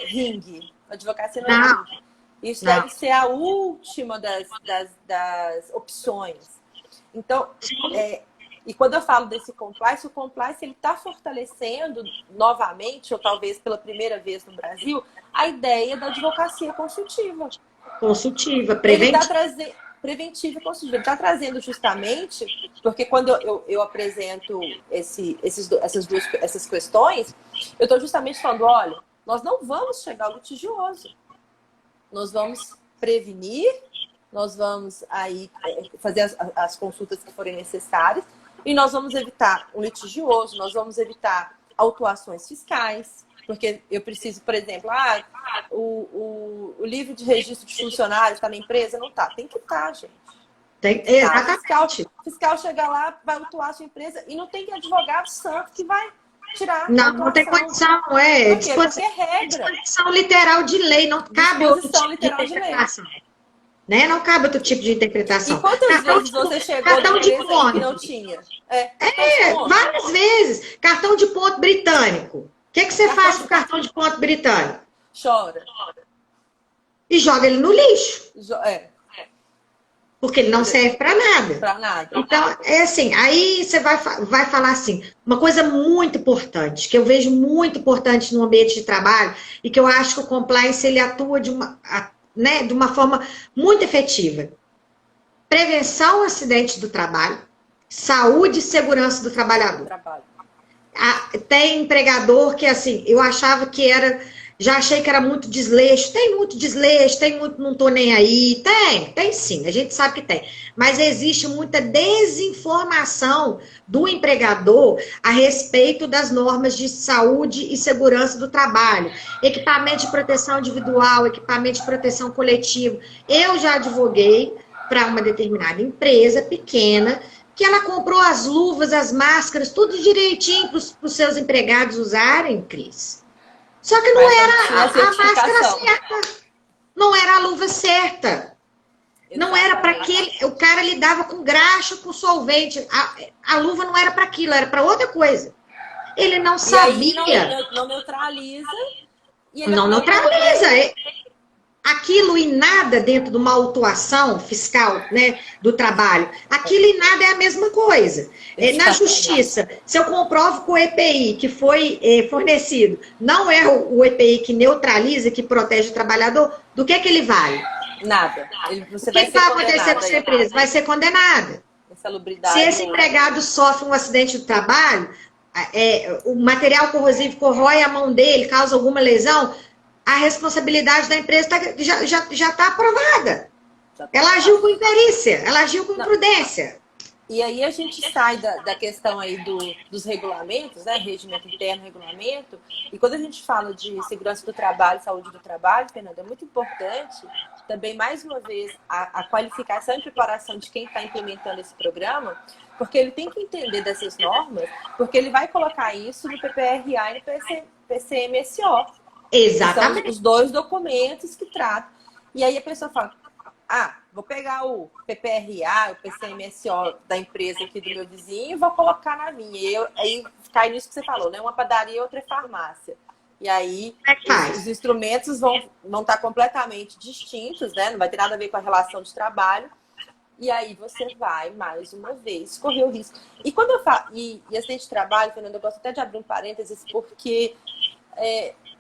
ringue. A advocacia não é ringue. Isso deve ser a última das opções. Então, e quando eu falo desse compliance, o compliance está fortalecendo novamente, ou talvez pela primeira vez no Brasil, a ideia da advocacia consultiva. Consultiva, preventiva. Preventiva e consultiva. Ele está trazendo justamente, porque quando eu apresento essas questões, eu estou justamente falando, olha, nós não vamos chegar ao litigioso. Nós vamos prevenir, nós vamos aí fazer as consultas que forem necessárias, e nós vamos evitar o litigioso, nós vamos evitar autuações fiscais, porque eu preciso, por exemplo, o livro de registro de funcionários está na empresa? Não está. Tem que estar, gente. Exatamente. O fiscal chega lá, vai autuar a sua empresa e não tem advogado santo que vai tirar. Não tem condição, Por quê? Porque é regra. Disposição literal de lei, não cabe outro tipo de interpretação. Né? Não cabe outro tipo de interpretação. E quantas vezes você chegou na empresa que não tinha? Várias vezes. Cartão de ponto britânico. O que você faz com o cartão de ponto britânico? Chora. E joga ele no lixo. Porque ele não serve para nada. Para nada. Então, assim, aí você vai falar assim, uma coisa muito importante, que eu vejo muito importante no ambiente de trabalho, e que eu acho que o compliance ele atua de uma forma muito efetiva. Prevenção ao acidente do trabalho, saúde e segurança do trabalhador. Tem empregador que, assim, eu achava que já achei que era muito desleixo. Tem muito desleixo, tem muito não tô nem aí. Tem sim, a gente sabe que tem. Mas existe muita desinformação do empregador a respeito das normas de saúde e segurança do trabalho. Equipamento de proteção individual, equipamento de proteção coletiva. Eu já advoguei para uma determinada empresa pequena que ela comprou as luvas, as máscaras, tudo direitinho para os seus empregados usarem, Cris. Só que não era a máscara certa. Não era a luva certa. Não era para aquele. O cara lidava com graxa, com solvente. A luva não era para aquilo, era para outra coisa. Ele não sabia. Aí não neutraliza. Não neutraliza. Aquilo e nada dentro de uma autuação fiscal, né, do trabalho, aquilo e nada é a mesma coisa. Na justiça, se eu comprovo que o EPI que foi fornecido não é o EPI que neutraliza, que protege o trabalhador, do que ele vale? Nada. O que vai acontecer com essa empresa? Vai ser condenada. Se esse empregado sofre um acidente do trabalho, o material corrosivo corrói a mão dele, causa alguma lesão, a responsabilidade da empresa já está aprovada. Ela agiu com imperícia, ela agiu com imprudência. E aí a gente sai da questão aí dos regulamentos, né? Regimento interno, regulamento. E quando a gente fala de segurança do trabalho, saúde do trabalho, Fernanda, é muito importante também, mais uma vez, a qualificação e preparação de quem está implementando esse programa, porque ele tem que entender dessas normas, porque ele vai colocar isso no PPRA e no PCMSO. Exatamente. São os dois documentos que tratam. E aí a pessoa fala, vou pegar o PPRA, o PCMSO da empresa aqui do meu vizinho e vou colocar na minha. Aí cai nisso que você falou, né? Uma padaria e outra é farmácia. E aí os instrumentos vão estar completamente distintos, né? Não vai ter nada a ver com a relação de trabalho. E aí você vai, mais uma vez, correr o risco. E quando eu falo... E acidente de trabalho, Fernanda, eu gosto até de abrir um parênteses, porque...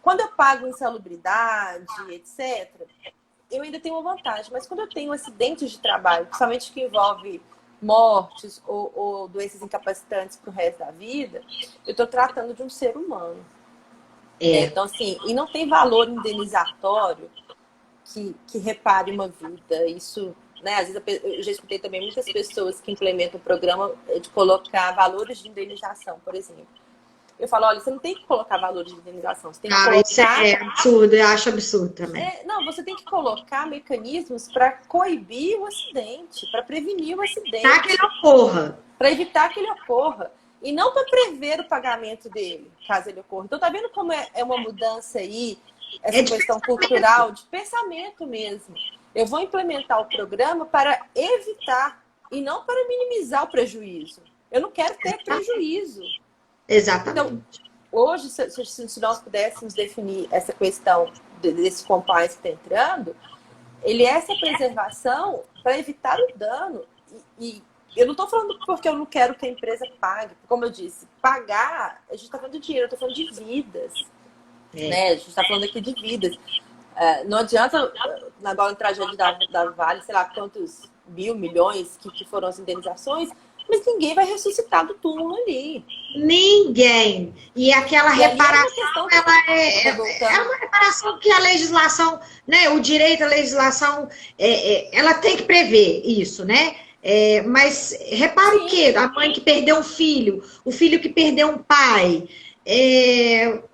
quando eu pago insalubridade, etc., eu ainda tenho uma vantagem. Mas quando eu tenho acidentes de trabalho, principalmente que envolve mortes ou doenças incapacitantes para o resto da vida, eu estou tratando de um ser humano. Então, assim, e não tem valor indenizatório que repare uma vida. Isso né? Às vezes eu já escutei também muitas pessoas que implementam o programa de colocar valores de indenização, por exemplo. Eu falo, olha, você não tem que colocar valores de indenização, você tem que colocar... Isso é absurdo, eu acho absurdo também. Não, você tem que colocar mecanismos para coibir o acidente, para prevenir o acidente. Para que ele ocorra. Para evitar que ele ocorra. E não para prever o pagamento dele, caso ele ocorra. Então, tá vendo como é uma mudança aí, essa questão cultural, de pensamento mesmo. Eu vou implementar o programa para evitar e não para minimizar o prejuízo. Eu não quero ter prejuízo. Exatamente. Então, hoje, se nós pudéssemos definir essa questão desse compliance que está entrando, ele é essa preservação para evitar o dano. E eu não estou falando porque eu não quero que a empresa pague. Como eu disse, pagar, a gente está falando de dinheiro, eu estou falando de vidas. Né? A gente está falando aqui de vidas. Não adianta, agora na tragédia da Vale, sei lá quantos milhões que foram as indenizações, mas ninguém vai ressuscitar do túmulo ali. Ninguém. E aquela reparação, ela é uma reparação que a legislação, né, o direito, a legislação, ela tem que prever isso, né? Mas repare o quê? A mãe que perdeu um filho, o filho que perdeu um pai,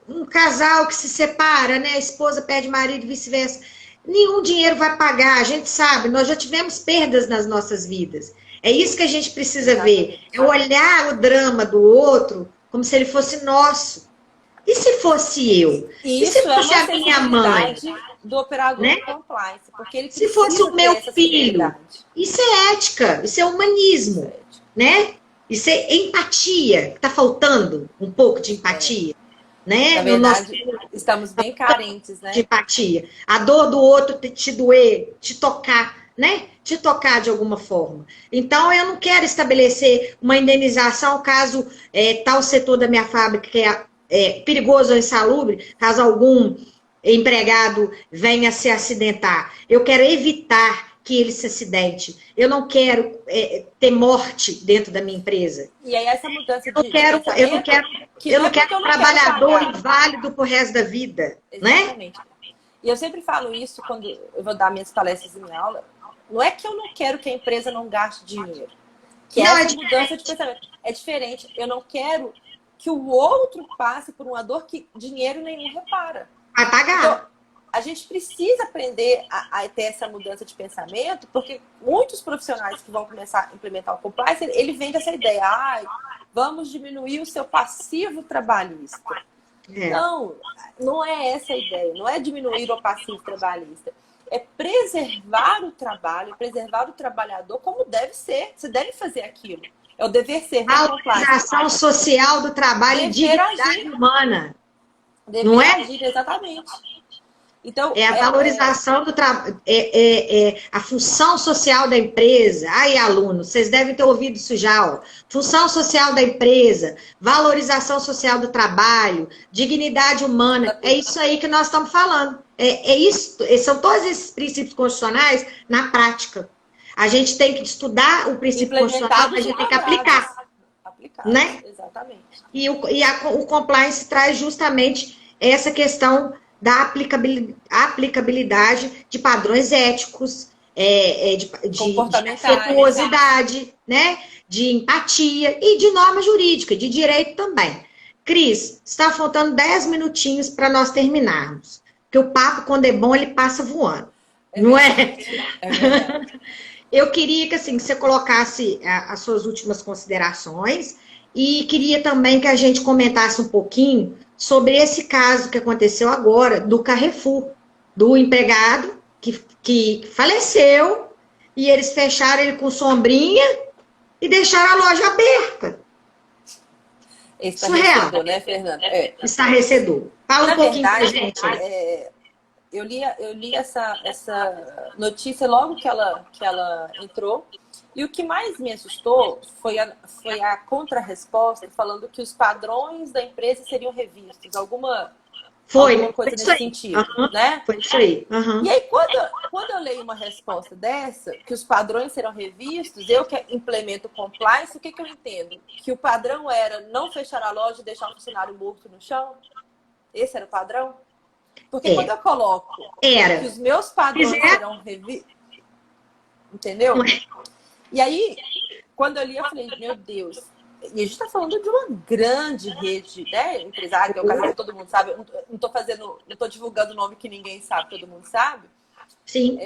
um casal que se separa, né? A esposa perde marido e vice-versa. Nenhum dinheiro vai pagar, a gente sabe, nós já tivemos perdas nas nossas vidas. É isso que a gente precisa ver. É olhar o drama do outro como se ele fosse nosso. E se fosse eu? E se fosse a minha mãe? Do operador, né? Compliance, porque ele se fosse o meu filho? Isso é ética, isso é humanismo, né? Isso é empatia, que tá faltando um pouco de empatia. Né? Na verdade, estamos bem carentes, né? De empatia. A dor do outro te doer, te tocar, né? Te tocar de alguma forma. Então, eu não quero estabelecer uma indenização caso tal setor da minha fábrica que é perigoso ou insalubre, caso algum empregado venha se acidentar. Eu quero evitar que ele se acidente. Eu não quero ter morte dentro da minha empresa. E aí essa mudança de eu não quero um trabalhador inválido pro resto da vida. Exatamente. Né? E eu sempre falo isso quando eu vou dar minhas palestras em minha aula. Não é que eu não quero que a empresa não gaste dinheiro. Que não, essa mudança de pensamento é diferente. Eu não quero que o outro passe por uma dor que dinheiro nenhum repara. Vai pagar. Então, a gente precisa aprender a ter essa mudança de pensamento, porque muitos profissionais que vão começar a implementar o compliance, ele vem dessa ideia, vamos diminuir o seu passivo trabalhista. Não é essa a ideia, não é diminuir o passivo trabalhista. É preservar o trabalho, preservar o trabalhador como deve ser. Você deve fazer aquilo. É o dever ser. A valorização social do trabalho e dignidade humana. Não é? Agir, exatamente. Então, a valorização do trabalho, a função social da empresa. Ai, alunos, vocês devem ter ouvido isso já, ó. Função social da empresa, valorização social do trabalho, dignidade humana. É isso aí que nós estamos falando. São todos esses princípios constitucionais na prática. A gente tem que estudar o princípio constitucional, a gente tem que aplicar. Né? Exatamente. E o compliance traz justamente essa questão da aplicabilidade de padrões éticos, de afetuosidade, né? De empatia e de norma jurídica, de direito também. Cris, está faltando 10 minutinhos para nós terminarmos. Porque o papo, quando é bom, ele passa voando. Não é? É verdade. Eu queria que assim, você colocasse as suas últimas considerações e queria também que a gente comentasse um pouquinho sobre esse caso que aconteceu agora do Carrefour, do empregado que faleceu e eles fecharam ele com sombrinha e deixaram a loja aberta. Estarrecedor, né, Fernanda? Estarrecedor. Fala um pouquinho pra gente. Eu li essa notícia logo que ela entrou. E o que mais me assustou foi a contra-resposta falando que os padrões da empresa seriam revistos. Alguma coisa nesse sentido, né? Foi isso aí. E aí, quando eu leio uma resposta dessa, que os padrões serão revistos, eu que implemento o compliance, o que eu entendo? Que o padrão era não fechar a loja e deixar o funcionário morto no chão? Esse era o padrão? Porque quando eu coloco que os meus padrões serão revistos... Entendeu? E aí, quando eu li, eu falei, meu Deus. E a gente está falando de uma grande rede, né, empresária, que é o caso que todo mundo sabe. Eu não tô divulgando o nome que ninguém sabe, todo mundo sabe. Sim.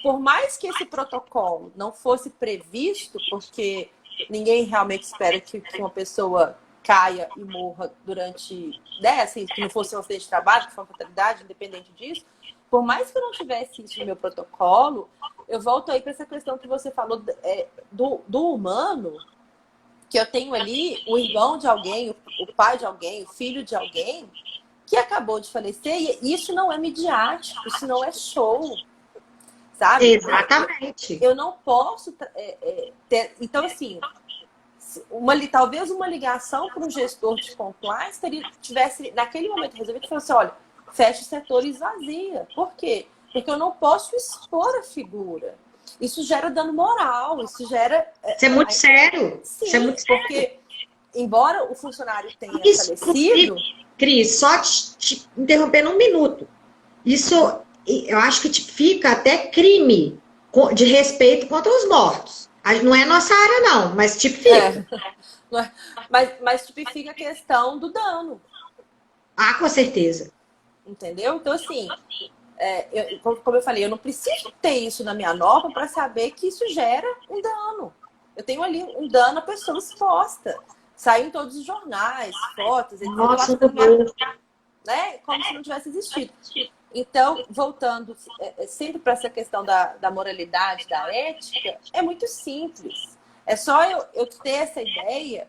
Por mais que esse protocolo não fosse previsto, porque ninguém realmente espera que uma pessoa caia e morra durante, né, assim, que não fosse um acidente de trabalho, que foi uma fatalidade, independente disso, por mais que eu não tivesse isso no meu protocolo, eu volto aí para essa questão que você falou do humano, que eu tenho ali o irmão de alguém, o pai de alguém, o filho de alguém, que acabou de falecer, e isso não é midiático, isso não é show, sabe? Exatamente. Eu não posso ter... Então, assim, talvez uma ligação para um gestor de compliance tivesse, naquele momento, resolvido e falou assim, olha, fecha o setor e esvazia. Por quê? Porque eu não posso expor a figura. Isso gera dano moral, isso gera... Isso é muito sério. Sim, isso é muito sério. porque, embora o funcionário tenha Isso, falecido... Cris, só te interrompendo um minuto. Isso, eu acho que tipifica até crime de respeito contra os mortos. Não é nossa área, não, mas tipifica. Mas tipifica a questão do dano. Ah, com certeza. Entendeu? Então, assim, como eu falei, eu não preciso ter isso na minha norma para saber que isso gera um dano. Eu tenho ali um dano à pessoa exposta. Saiu em todos os jornais, fotos, etc. Nossa, né? Como se não tivesse existido. Então, voltando sempre para essa questão da moralidade, da ética, é muito simples. É só eu ter essa ideia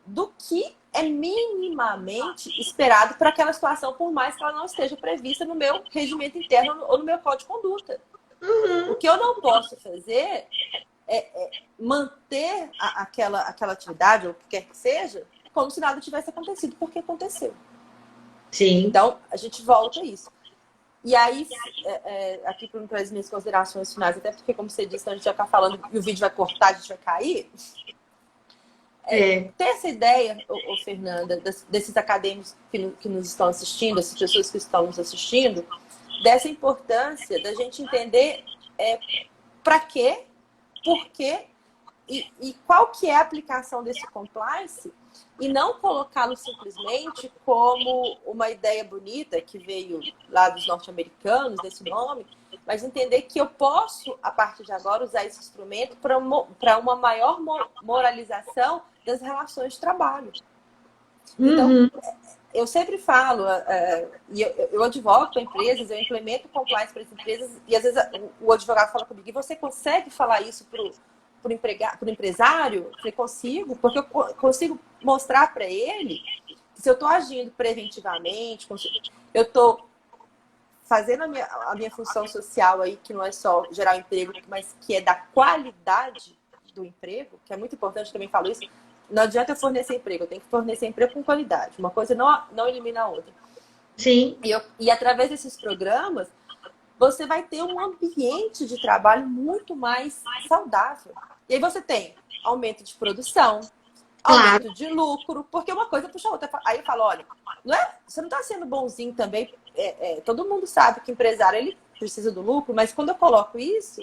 do que é minimamente esperado para aquela situação, por mais que ela não esteja prevista no meu regimento interno ou no meu código de conduta. O que eu não posso fazer é manter aquela atividade, ou o que quer que seja, como se nada tivesse acontecido, porque aconteceu. Sim. Então, a gente volta a isso. E aí, aqui para as minhas considerações finais, até porque, como você disse, a gente já está falando e o vídeo vai cortar, a gente vai cair. Ter essa ideia, Fernanda, desses acadêmicos que nos estão assistindo, dessas pessoas que estão nos assistindo, dessa importância da gente entender para quê, por quê e qual que é a aplicação desse compliance, e não colocá-lo simplesmente como uma ideia bonita que veio lá dos norte-americanos, desse nome, mas entender que eu posso, a partir de agora, usar esse instrumento para uma maior moralização das relações de trabalho. Então, eu sempre falo, e eu advogo para empresas, eu implemento compliance para as empresas, e às vezes o advogado fala comigo, e você consegue falar isso para o empresário? Eu falei, consigo, porque eu consigo mostrar para ele que se eu estou agindo preventivamente, eu estou fazendo a minha função social aí, que não é só gerar emprego, mas que é da qualidade do emprego, que é muito importante, também falo isso. Não adianta eu fornecer emprego, eu tenho que fornecer emprego com qualidade. Uma coisa não elimina a outra. Sim. E através desses programas, você vai ter um ambiente de trabalho muito mais saudável. E aí você tem aumento de produção, aumento de lucro, porque uma coisa puxa a outra. Aí eu falo, olha, você não está sendo bonzinho também. Todo mundo sabe que empresário ele precisa do lucro, mas quando eu coloco isso,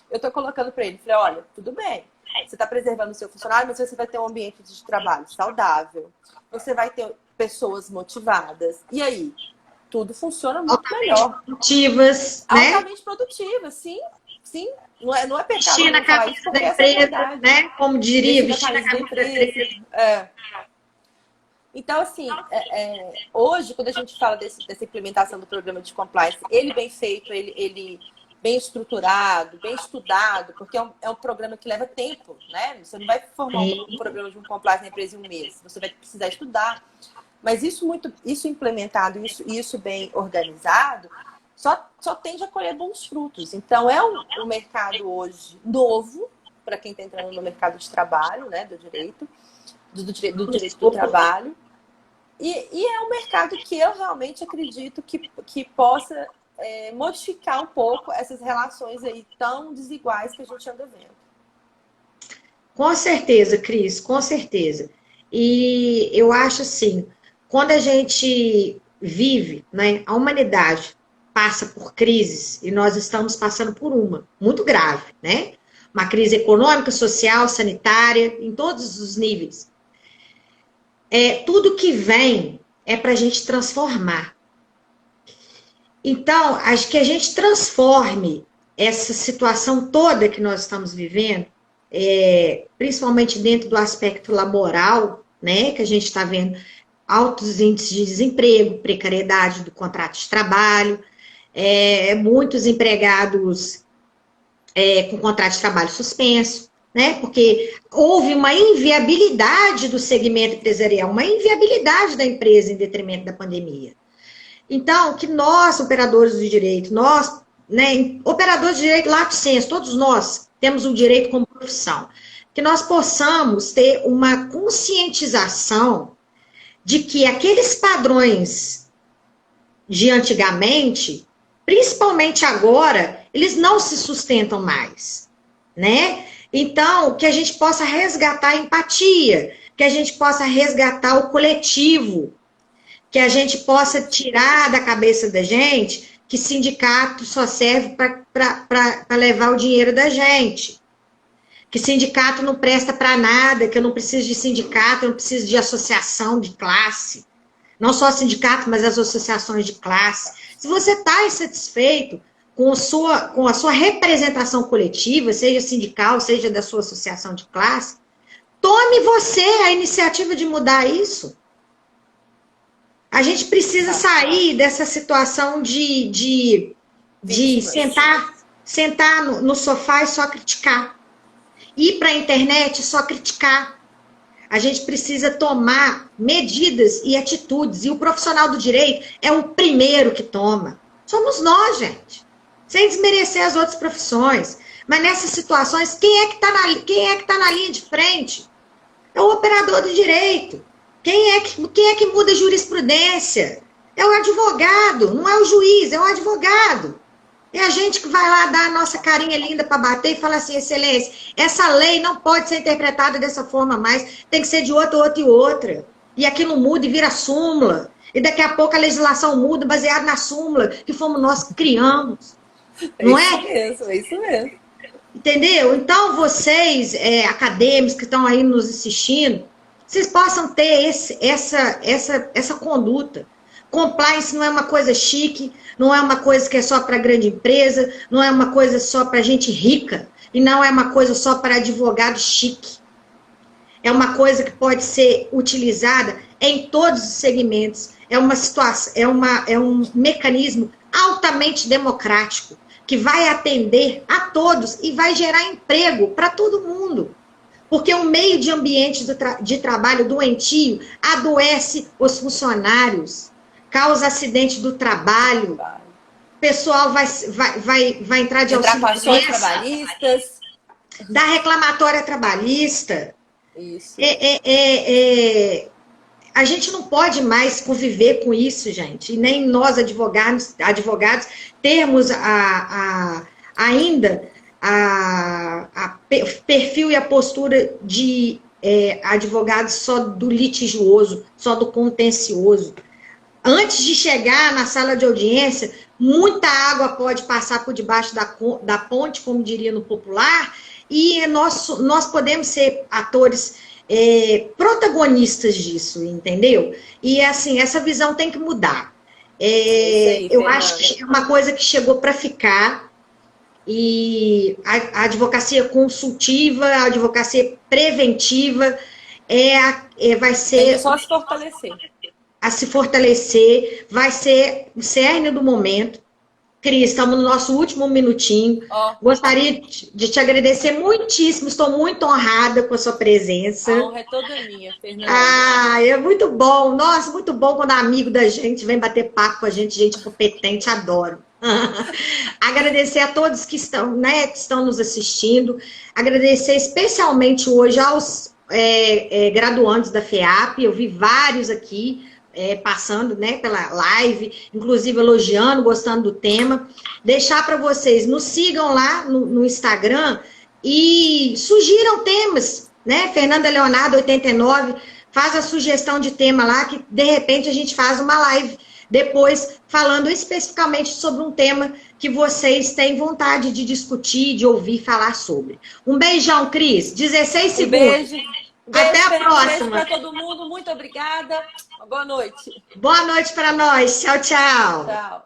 eu estou colocando para ele. Falei, olha, tudo bem, você está preservando o seu funcionário, mas você vai ter um ambiente de trabalho saudável, você vai ter pessoas motivadas. E aí? Tudo funciona muito melhor. Produtivas, né? Altamente produtivas, sim. Sim. Não é pecado Vestir na camisa da empresa, né? Como diria, vestir na camisa da empresa. Então, assim, hoje, quando a gente fala dessa implementação do programa de compliance, ele bem feito, ele bem estruturado, bem estudado, porque é um programa que leva tempo, né? Você não vai formar um programa de compliance na empresa em um mês. Você vai precisar estudar. Mas isso implementado, isso bem organizado, só tende a colher bons frutos. Então, é um mercado hoje novo, para quem está entrando no mercado de trabalho, né? Do direito do trabalho. E é um mercado que eu realmente acredito que possa modificar um pouco essas relações aí tão desiguais que a gente anda vendo. Com certeza, Cris, com certeza. E eu acho assim, quando a gente vive, né, a humanidade passa por crises, e nós estamos passando por uma muito grave, né? uma crise econômica, social, sanitária, em todos os níveis. Tudo que vem é para a gente transformar. Então, acho que a gente transforme essa situação toda que nós estamos vivendo, principalmente dentro do aspecto laboral, né, que a gente está vendo altos índices de desemprego, precariedade do contrato de trabalho, muitos empregados com contrato de trabalho suspenso, né, porque houve uma inviabilidade do segmento empresarial, uma inviabilidade da empresa em detrimento da pandemia. Então, que nós, operadores do direito, nós, né, operadores de direito lato sensu, todos nós temos o direito como profissão, que nós possamos ter uma conscientização de que aqueles padrões de antigamente, principalmente agora, eles não se sustentam mais, né? Então, que a gente possa resgatar a empatia, que a gente possa resgatar o coletivo, que a gente possa tirar da cabeça da gente que sindicato só serve para levar o dinheiro da gente. Que sindicato não presta para nada, que eu não preciso de sindicato, eu não preciso de associação de classe. Não só sindicato, mas as associações de classe. Se você está insatisfeito com a sua representação coletiva, seja sindical, seja da sua associação de classe, tome você a iniciativa de mudar isso. A gente precisa sair dessa situação de sentar no sofá e só criticar. Ir para a internet e só criticar. A gente precisa tomar medidas e atitudes. E o profissional do direito é o primeiro que toma. Somos nós, gente. Sem desmerecer as outras profissões. Mas nessas situações, quem é que está na linha de frente? É o operador do direito. Quem é que muda a jurisprudência? É o advogado, não é o juiz, é o advogado. É a gente que vai lá dar a nossa carinha linda para bater e falar assim, excelência, essa lei não pode ser interpretada dessa forma mais, tem que ser de outra e outra. E aquilo muda e vira súmula. E daqui a pouco a legislação muda baseada na súmula que fomos nós que criamos. Não é? É isso mesmo. Entendeu? Então, vocês, acadêmicos que estão aí nos assistindo, vocês possam ter essa conduta. Compliance não é uma coisa chique, não é uma coisa que é só para grande empresa, não é uma coisa só para gente rica, e não é uma coisa só para advogado chique. É uma coisa que pode ser utilizada em todos os segmentos. É uma situação, é um mecanismo altamente democrático, que vai atender a todos e vai gerar emprego para todo mundo. Porque o meio de ambiente de trabalho doentio adoece os funcionários, causa acidente do trabalho, o pessoal vai entrar de auxílio trabalhistas, da reclamatória trabalhista. Isso. A gente não pode mais conviver com isso, gente. E nem nós, advogados termos ainda o perfil e a postura de advogados só do litigioso, só do contencioso. Antes de chegar na sala de audiência, muita água pode passar por debaixo da ponte, como diria no popular, e nós podemos ser atores protagonistas disso, entendeu? E assim, essa visão tem que mudar. Eu acho que é uma coisa que chegou para ficar, e a advocacia consultiva, a advocacia preventiva vai ser... É só se fortalecer. A se fortalecer, vai ser o cerne do momento. Cris, estamos no nosso último minutinho. Gostaria de te agradecer muitíssimo, estou muito honrada com a sua presença. A honra é toda minha, Fernanda. É muito bom. Nossa, muito bom quando amigo da gente vem bater papo com a gente competente, adoro. Agradecer a todos que estão nos assistindo. Agradecer especialmente hoje aos graduandos da FEAP. Eu vi vários aqui. Passando, né, pela live, inclusive elogiando, gostando do tema. Deixar para vocês, nos sigam lá no Instagram e sugiram temas, né? Fernanda Leonardo 89, faz a sugestão de tema lá, que de repente a gente faz uma live depois falando especificamente sobre um tema que vocês têm vontade de discutir, de ouvir falar sobre. Um beijão, Cris. 16 Um segundos. beijo. Até a próxima. Um beijo para todo mundo. Muito obrigada. Boa noite. Boa noite para nós. Tchau, tchau. Tchau.